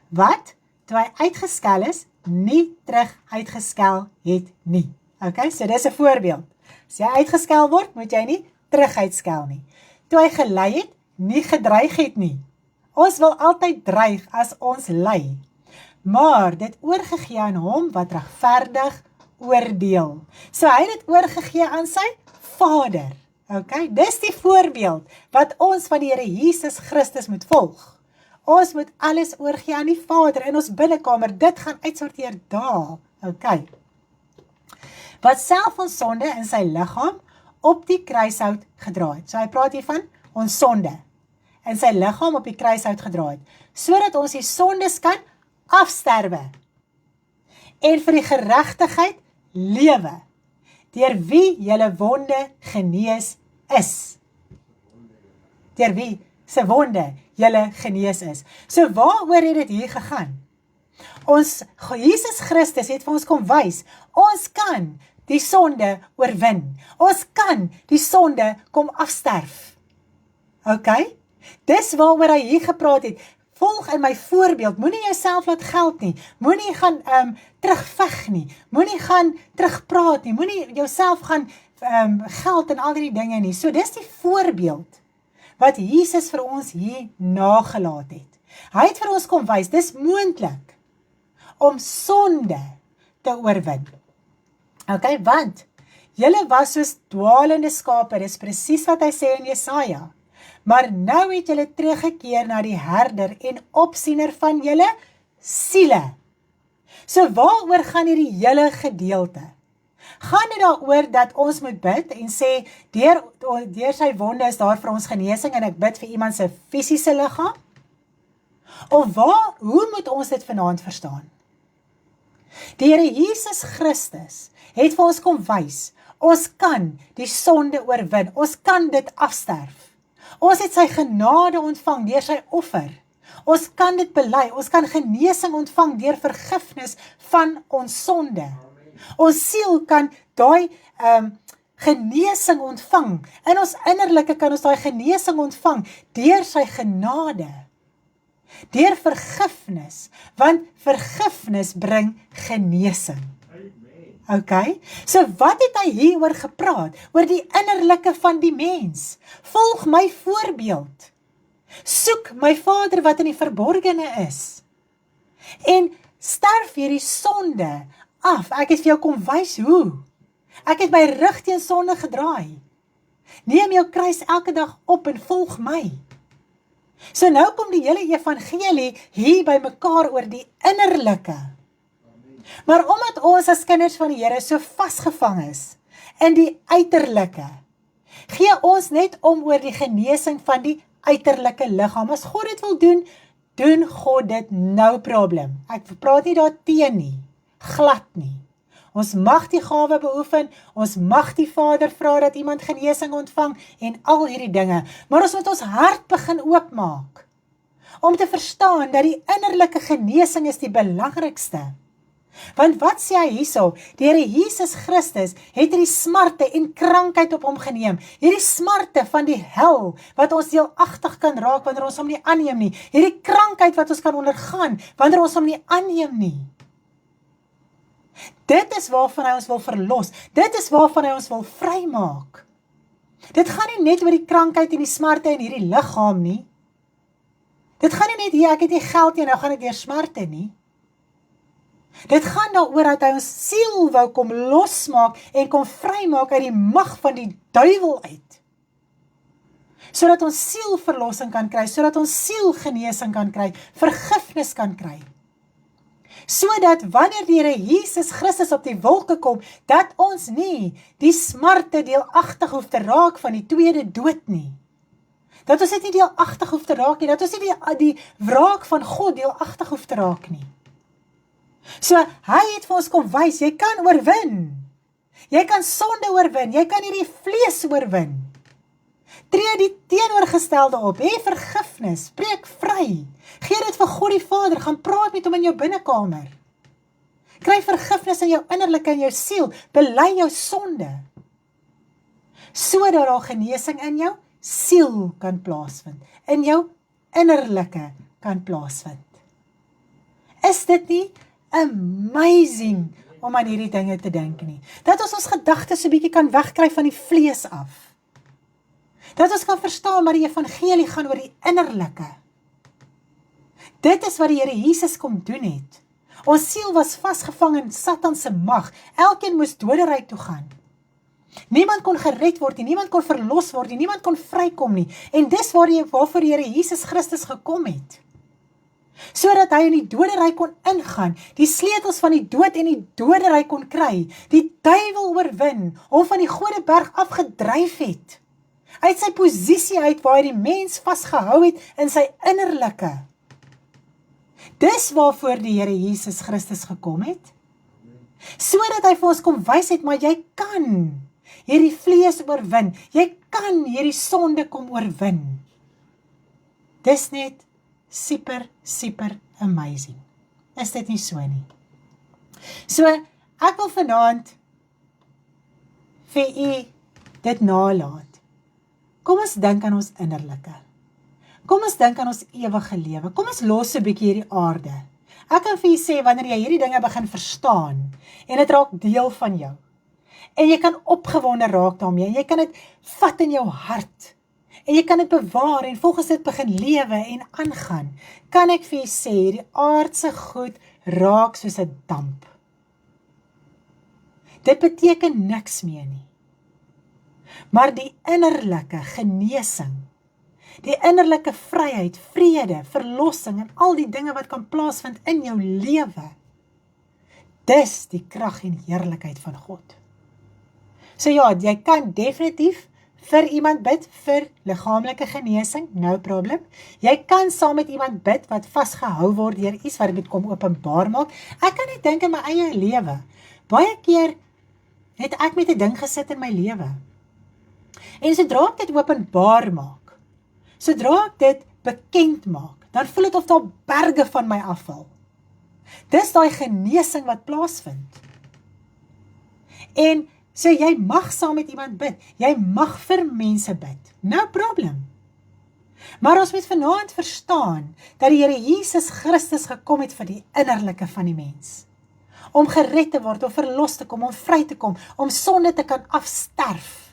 wat, toe hy uitgeskel is, nie terug uitgeskel het nie. Ok, so dis 'n voorbeeld. As jy uitgeskel word, moet jy nie terug uitskel nie. Toe hy gelei het, nie gedreig het nie. Ons wil altyd dreig as ons ly, maar dit oorgegee aan hom wat regverdig oordeel. So hy het dit oorgegee aan sy Vader. Ok, dis die voorbeeld wat ons van die Here Jesus Christus moet volg. Ons moet alles oorgee aan die Vader in ons binnekamer. Dit gaan uitsorteer daar. Ok. Wat self ons sonde in sy liggaam op die kruishout gedra het. So hy praat hier van ons sonde in sy liggaam op die kruishout gedra het, sodat ons die sondes kan afsterwe en vir die geregtigheid lewe, deur wie julle wonde genees is. Deur wie se wonde julle genees is. So waaroor het dit hier gegaan? Ons Jesus Christus het vir ons kom wys, ons kan die sonde oorwin. Ons kan die sonde kom afsterf. Ok? Dis waaroor hy hier gepraat het. Volg in my voorbeeld, moenie jouself laat geld nie, moenie gaan terugveg nie, moenie gaan terugpraat nie, moenie jouself gaan geld en al die dinge nie. So dis die voorbeeld wat Jesus vir ons hier nagelaat het. Hy het vir ons kom wys, dis moontlik om sonde te oorwin. Ok, want julle was soos dwaalende skape, dis presies wat hy sê in Jesaja. Maar nou het julle teruggekeer na die herder en opsiener van julle siele. So waaroor gaan hierdie hele gedeelte? Gaan dit daaroor dat ons moet bid en sê, deur sy wonde is daar vir ons genesing en ek bid vir iemand se fisiese liggaam? Of hoe moet ons dit vanaand verstaan? Die Here Jesus Christus het vir ons kom wys, ons kan die sonde oorwin, ons kan dit afsterf. Ons het sy genade ontvang deur sy offer. Ons kan dit bely, ons kan genesing ontvang deur vergifnis van ons sonde. Ons siel kan daai genesing ontvang. In ons innerlike kan ons daai genesing ontvang deur sy genade. Deur vergifnis, want vergifnis bring genesing. Ok, so wat het hy hieroor gepraat? Oor die innerlike van die mens. Volg my voorbeeld. Soek my Vader wat in die verborgene is. En sterf hierdie sonde af. Ek het vir jou kom wys hoe. Ek het my rug teen sonde gedraai. Neem jou kruis elke dag op en volg my. So nou kom die hele evangelie hier by mekaar oor die innerlike. Maar omdat ons as kinders van die Here so vasgevang is in die uiterlike, gee ons net om oor die genesing van die uiterlike liggaam. As God dit wil doen, doen God dit, no problem. Ek praat nie daar teen nie, glad nie. Ons mag die gawe beoefen, ons mag die Vader vra dat iemand genesing ontvang en al hierdie dinge, maar ons moet ons hart begin oopmaak, om te verstaan dat die innerlike genesing is die belangrikste. Want wat sê hy hierso? Die Here Jesus Christus het hierdie smarte en krankheid op hom geneem. Hierdie smarte van die hel, wat ons deelagtig kan raak wanneer ons hom nie aanneem nie. Hierdie krankheid wat ons kan ondergaan wanneer ons hom nie aanneem nie. Dit is waarvan hy ons wil verlos. Dit is waarvan hy ons wil vrymaak. Dit gaan nie net oor die krankheid en die smarte in hierdie liggaam nie. Dit gaan nie net hier, ek het nie geld nie, nou gaan ek deur smarte nie. Dit gaan daaroor dat hy ons siel wou kom losmaak en kom vrymaak uit die mag van die duiwel uit. Sodat ons siel verlossing kan kry, sodat ons siel genesing kan kry, vergifnis kan kry. Sodat wanneer die Here Jesus Christus op die wolke kom, dat ons nie die smarte deelagtig hoef te raak van die tweede dood nie. Dat ons dit nie deelagtig hoef te raak nie, dat ons nie die wraak van God deelagtig hoef te raak nie. So, hy het vir ons kom wys, jy kan oorwin. Jy kan sonde oorwin, jy kan hierdie vlees oorwin. Tree die teenoorgestelde op, hê vergifnis, breek vry. Gee dit vir God die Vader, gaan praat met hom in jou binnekamer. Kry vergifnis in jou innerlike en jou siel, bely jou sonde. Sodat daar genesing in jou siel kan plaasvind, in jou innerlike kan plaasvind. Is dit nie amazing om aan hierdie dinge te dink nie? Dat ons gedagtes so bietjie kan wegkry van die vlees af. Dat ons kan verstaan, maar die evangelie gaan oor die innerlike. Dit is wat die Here Jesus kom doen het. Ons siel was vasgevang in Satan se mag. Elkeen moes doderyk toe gaan. Niemand kon gered word nie, niemand kon verlos word nie, niemand kon vrykom nie. En dis waarvoor die Here Jesus Christus gekom het. Sodat hy in die doderyk kon ingaan, die sleutels van die dood en die doderyk kon kry, die duiwel oorwin, hom van die Godeberg afgedryf het. Uit sy posisie uit waar hy die mens vasgehou het in sy innerlike. Dis waarvoor die Here Jesus Christus gekom het. Sodat hy vir ons kom wys het, maar jy kan hierdie vlees oorwin. Jy kan hierdie sonde kom oorwin. Dis net super amazing. Is dit nie so nie? So, ek wil vanaand vir u dit nalaat. Kom ons dink aan ons innerlike. Kom ons dink aan ons ewige lewe. Kom ons los 'n bietjie hierdie aarde. Ek kan vir u sê, wanneer jy hierdie dinge begin verstaan, en dit raak deel van jou, en jy kan opgewonde raak daarmee, en jy kan dit vat in jou hart, en jy kan dit bewaar, en volgens dit begin lewe en aangaan, kan ek vir u sê, die aardse goed raak soos 'n damp. Dit beteken niks meer nie. Maar die innerlike genesing, die innerlike vryheid, vrede, verlossing en al die dinge wat kan plaasvind in jou lewe, dis die krag en heerlikheid van God. So ja, jy kan definitief vir iemand bid vir liggaamlike genesing, no problem. Jy kan saam met iemand bid wat vasgehou word deur iets wat dit kom openbaar maak. Ek kan net dink in my eie lewe. Baie keer het ek met 'n ding gesit in my lewe. En sodra ek dit openbaar maak, sodra ek dit bekend maak, dan voel dit of daar berge van my afval. Dis daai genesing wat plaasvind. En so jy mag saam met iemand bid, jy mag vir mense bid, no problem. Maar ons moet vanaand verstaan, dat die Here Jesus Christus gekom het vir die innerlike van die mens. Om gered te word, om verlos te kom, om vry te kom, om sonde te kan afsterf.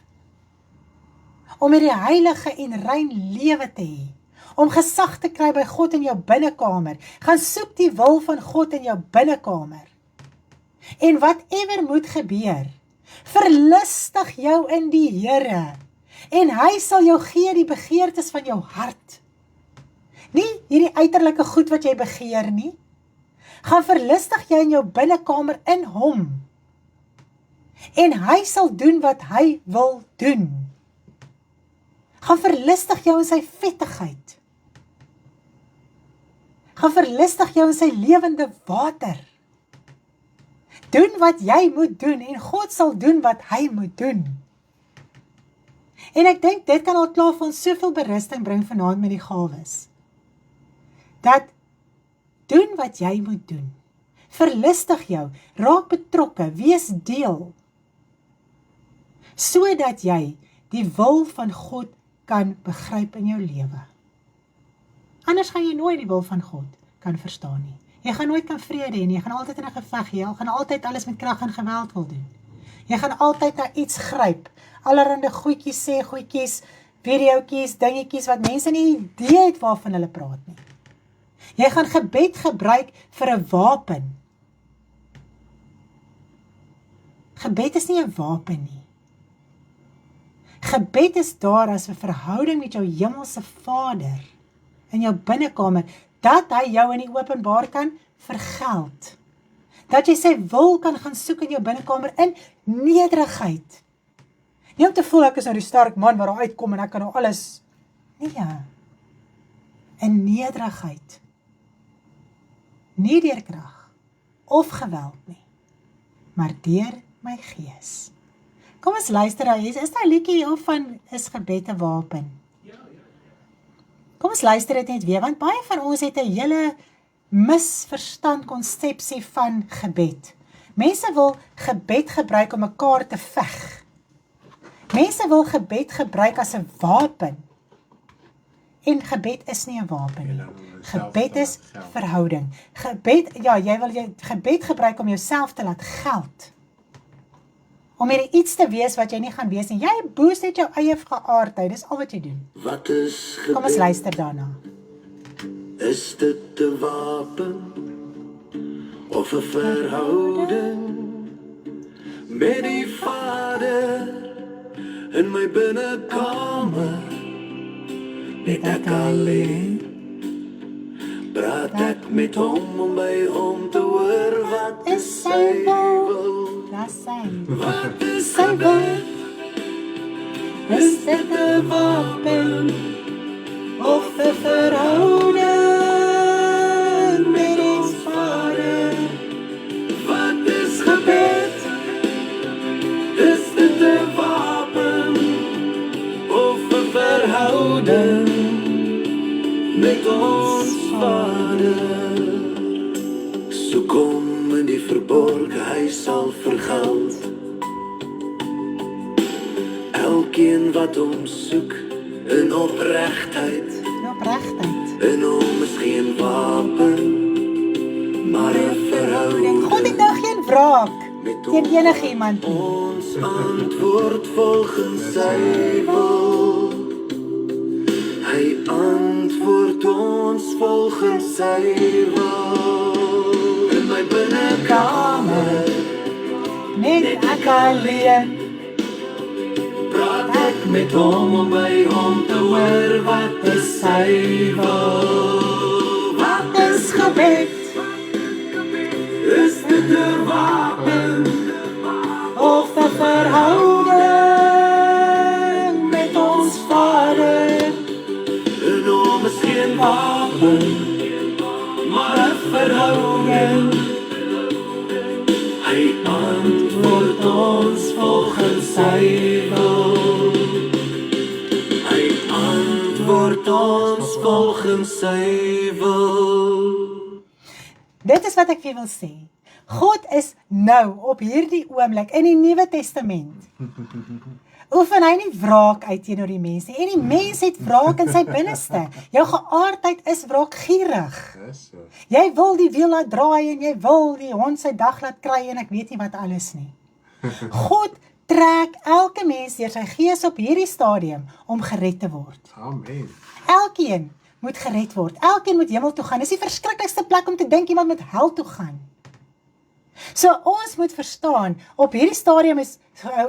Om hierdie heilige en rein lewe te hê, om gesag te kry by God in jou binnekamer, gaan soek die wil van God in jou binnekamer. En whatever moet gebeur, verlustig jou in die Here, en hy sal jou gee die begeertes van jou hart. Nie hierdie uiterlike goed wat jy begeer nie, gaan verlustig jy in jou binnekamer in hom, en hy sal doen wat hy wil doen. Gaan verlustig jou in sy vettigheid. Gaan verlustig jou in sy lewende water. Doen wat jy moet doen, en God sal doen wat hy moet doen. En ek dink, dit kan al klaar vir ons soveel berusting bring vanaand met die gawes. Dat, doen wat jy moet doen. Verlustig jou, raak betrokke, wees deel. Sodat jy die wil van God kan begryp in jou lewe. Anders gaan jy nooit die wil van God kan verstaan nie. Jy gaan nooit kan vrede hê nie, jy gaan altyd in 'n geveg hê, jy gaan altyd alles met krag en geweld wil doen. Jy gaan altyd na iets gryp. Allerhande goedjies, sê goedjies, videoetjies, dingetjies wat mense nie idee het waarvan hulle praat nie. Jy gaan gebed gebruik vir 'n wapen. Gebed is nie 'n wapen nie. Gebed is daar as 'n verhouding met jou hemelse Vader in jou binnekamer, dat hy jou in die openbaar kan vergeld. Dat jy sy wil kan gaan soek in jou binnekamer in nederigheid. Nie om te voel ek is nou die sterk man waar hy uitkom en ek kan nou alles. Nee. In nederigheid. Nie deur krag of geweld nie, maar deur my gees. Kom ons luister nou, is daar 'n liedjie hier van is gebed 'n wapen? Kom ons luister dit net weer, want baie van ons het 'n hele misverstand konsepsie van gebed. Mense wil gebed gebruik om mekaar te veg. Mense wil gebed gebruik as 'n wapen. En gebed is nie 'n wapen nie. Gebed is verhouding. Gebed, ja, jy wil gebed gebruik om jouself te laat geld. Om hier iets te wees wat jy nie gaan wees nie. Jy boost net jou eie geaardheid, dis al wat jy doen. Wat is gebed? Kom ons luister daarna. Is dit 'n wapen of 'n verhouding met die Vader in my binnekamer? Net ek alleen, praat ek met hom om by hom te hoor wat is sy wil. Dis sy. Wat is sy wil? Is dit 'n wapen of 'n verhouding met ons Vader? Wat is gebed? Is dit 'n wapen of 'n verhouding met ons Vader? Soek hom in die verborge, hy sal vergeld. Elkeen wat hom soek in opregtheid, in hom is geen wapen, maar 'n verhouding. God het nou geen wraak teen enige iemand nie. Ons antwoord volgens sy wil. Hy antwoord ons volgens sy wil. In my binnekamer, Net ek alleen, praat ek met hom om by hom te hoor wat is sy wil. Wat is gebed? Is dit 'n wapen of 'n verhouding met ons Vader? In hom is geen wapen, maar 'n verhouding. Hy antwoord ons volgens sy wil. Hy antwoord ons volgens sy wil. dit is wat ek vir jou wil sê. God is nou op hierdie oomblik in die Nuwe Testament. Oefen hy nie wraak uit teenoor die mense nie. En die mens het wraak in sy binneste. Jou geaardheid is wraakgierig. Jy wil die wiel laat draai en jy wil die hond sy dag laat kry en ek weet nie wat alles nie. God trek elke mens deur sy gees op hierdie stadium om gered te word. Amen. Elkeen moet gered word. Elkeen moet hemel toe gaan. Dis die verskriklikste plek om te dink iemand moet hel toe gaan. So ons moet verstaan, op hierdie stadium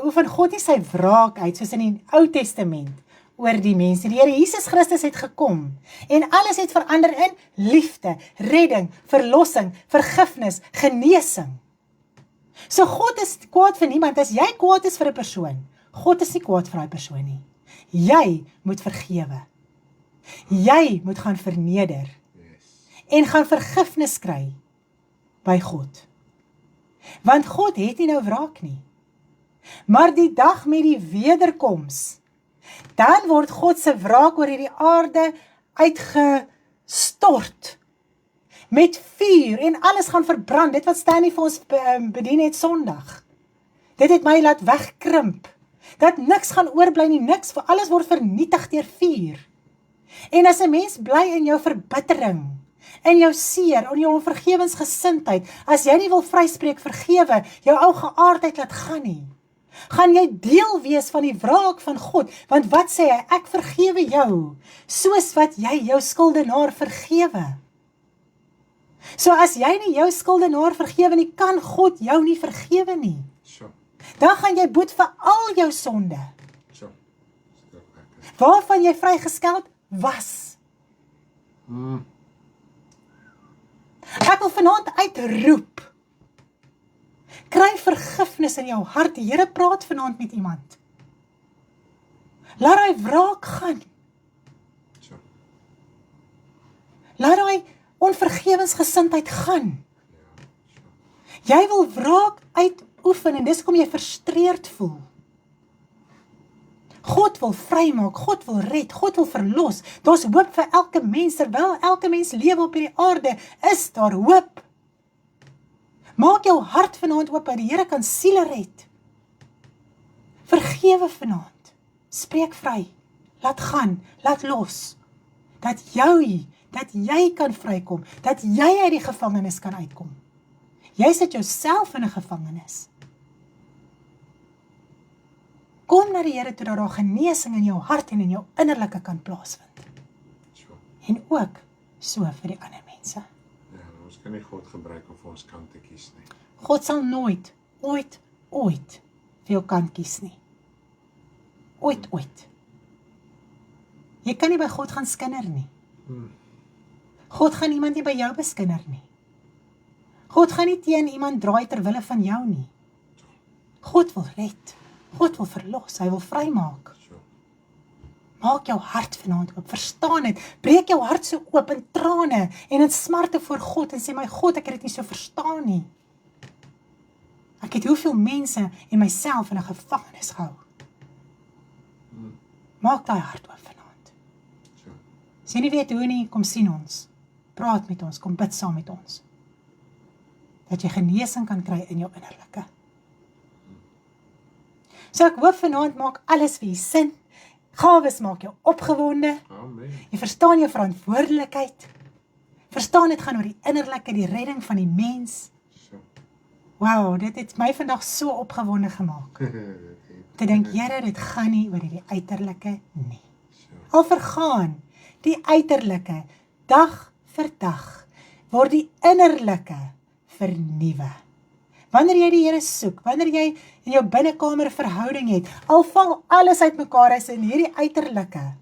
oefen God nie sy wraak uit, soos in die Ou Testament, oor die mense. Die Here Jesus Christus het gekom, en alles het verander in liefde, redding, verlossing, vergifnis, genesing. So God is kwaad vir niemand. As jy kwaad is vir 'n persoon, God is nie kwaad vir daai persoon nie. Jy moet vergewe. Jy moet gaan verneder, en gaan vergifnis kry by God. Want God het nie nou wraak nie. Maar die dag met die wederkoms, dan word God se wraak oor hierdie aarde uitgestort. Met vuur en alles gaan verbrand. Dit wat Stanley vir ons bedien het Sondag. Dit het my laat wegkrimp. Dat niks gaan oorbly nie, niks, voor alles word vernietig deur vuur. En as 'n mens bly in jou verbittering, in jou seer, in jou onvergewensgesindheid, as jy nie wil vryspreek vergewe, jou ou geaardheid laat gaan nie, Gaan jy deel wees van die wraak van God? Want wat sê hy? Ek vergewe jou, soos wat jy jou skuldenaar vergewe. So as jy nie jou skuldenaar vergewe nie, kan God jou nie vergewe nie. Sure. Dan gaan jy boet vir al jou sonde. Sure. Waarvan jy vrygeskeld was. Ek wil vanaand uitroep. Kry vergifnis in jou hart. Die Here praat vanaand met iemand. Laat hy wraak gaan. Sure. Laat hy onvergewensgesindheid gaan. Ja, sure. Jy wil wraak uitoefen en dis hoekom jy frustreerd voel. God wil vrymaak, God wil red, God wil verlos. Daar's hoop vir elke mens, terwyl elke mens lewe op hierdie aarde, is daar hoop. Maak jou hart vanaand oop dat die Here kan siele red. Vergewe vanaand. Spreek vry. Laat gaan, laat los. Dat jy kan vrykom, dat jy uit die gevangenis kan uitkom. Jy sit jouself in 'n gevangenis. Kom na die Here toe dat daar genesing in jou hart en in jou innerlike kan plaasvind. Sure. En ook so vir die ander mense. Ja, ons kan nie God gebruik om vir ons kant te kies nie. God sal nooit, ooit vir jou kant kies nie. Ooit. Jy kan nie by God gaan skinder nie. God gaan iemand nie by jou beskinder nie. God gaan nie teen iemand draai ter wille van jou nie. God wil red. God wil verlos. Hy wil vrymaak. Sure. Maak jou hart vanaand oop. Verstaan dit. Breek jou hart so oop in trane en in smarte voor God en sê, my God, ek het dit nie so verstaan nie. Ek het hoeveel mense en myself in 'n gevangenis gehou. Maak daai hart oop vanaand. Sure. As jy nie weet hoe nie, kom sien ons. Praat met ons, kom bid saam met ons. Dat jy genesing kan kry in jou innerlike. So ek hoop vanaand maak alles vir jou sin. Gawes maak jou opgewonde. Amen. Jy verstaan jou verantwoordelikheid. Verstaan dit gaan oor die innerlike, die redding van die mens. Sure. Wow, dit het my vandag so opgewonde gemaak. Te dink, Here, dit gaan nie oor die uiterlike nie. Sure. Al vergaan die uiterlike dag vir dag, word die innerlike vernuwe. Wanneer jy die Here soek, wanneer jy in jou binnekamer verhouding het, al val alles uitmekaar is in hierdie uiterlike,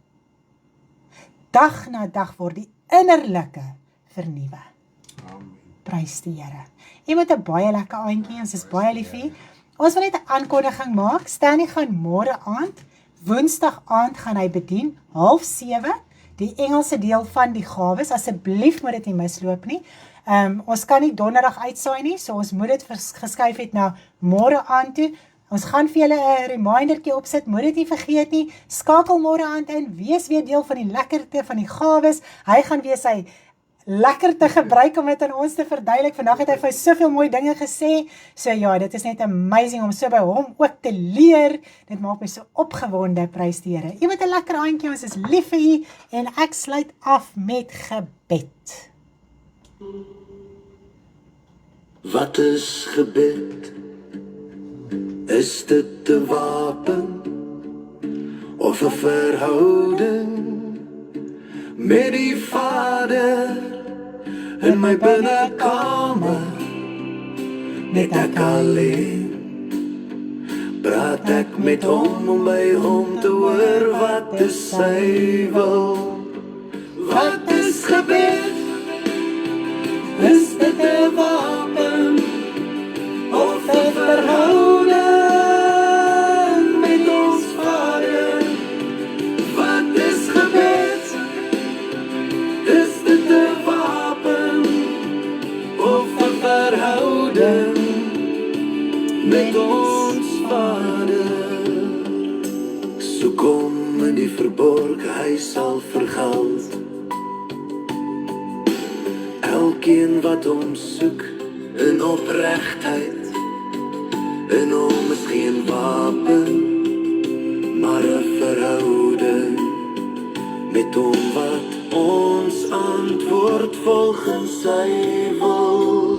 dag na dag word die innerlike vernuwe. Amen. Prys die Here. Jy moet 'n baie lekker aandjie, ons is baie lief vir. Ons wil net 'n aankondiging maak. Stanley gaan môre aand, Woensdag aand gaan hy bedien, 6:30, die Engelse deel van die gawes. Asseblief moet dit nie misloop nie. Ons kan nie donderdag uitsaai nie, so ons moet dit geskuif het na môre aand toe. Ons gaan vir julle 'n remindertjie opsit, moet dit nie vergeet nie. Skakel môre aand in, wees weer deel van die lekkerte van die gawes. Hy gaan weer sy lekkerte gebruik om dit aan ons te verduidelik. Vandag het hy vir soveel mooi dinge gesê. So ja, dit is net amazing om so by hom ook te leer. Dit maak my so opgewonde, prys die Here. Jy moet 'n lekker aandjie, ons is lief vir u en ek sluit af met gebed. Wat is gebed? Is dit 'n wapen of 'n verhouding met die Vader in my binnekamer? Net ek alleen praat ek met hom om by hom te hoor wat is sy wil. Wat is gebed? Is dit 'n wapen of 'n verhouding met ons Vader? Wat is gebed? Is dit 'n wapen of 'n verhouding met ons Vader? Ek soek hom in die verborge, hy sal vergeld. Elkeen wat hom soek in opregtheid, in hom is geen wapen, maar 'n verhouding met hom wat ons antwoord volgens sy wil.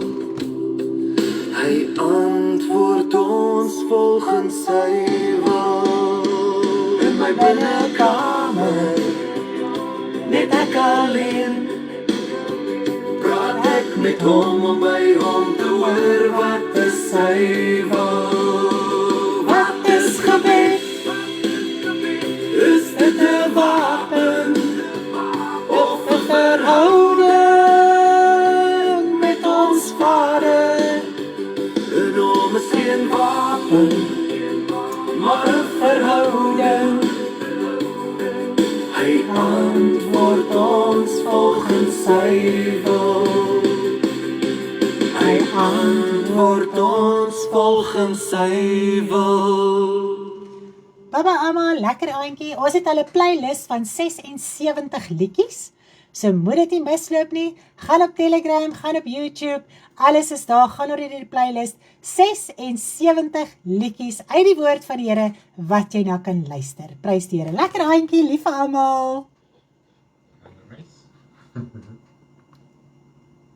Hy antwoord ons volgens sy wil. In my binnekamer, net ek alleen, praat ek met hom om by hom te hoor wat is sy wil. Wat is gebed? Is dit 'n wapen of 'n verhouding met ons Vader? 'n naam is geen wapen, maar 'n verhouding. Hy antwoord ons volgens sy wil. Hy antwoord ons volgens sy wil. Baba Amma, lekker aantjie. Ons het al 'n playlist van 76 liedjies. So moet dit nie misloop nie. Gaan op Telegram, gaan op YouTube. Alles is daar. Gaan oor die playlist. 76 liedjies uit die woord van die Here wat jy nou kan luister. Prys die Here. Lekker aantjie, lief vir almal.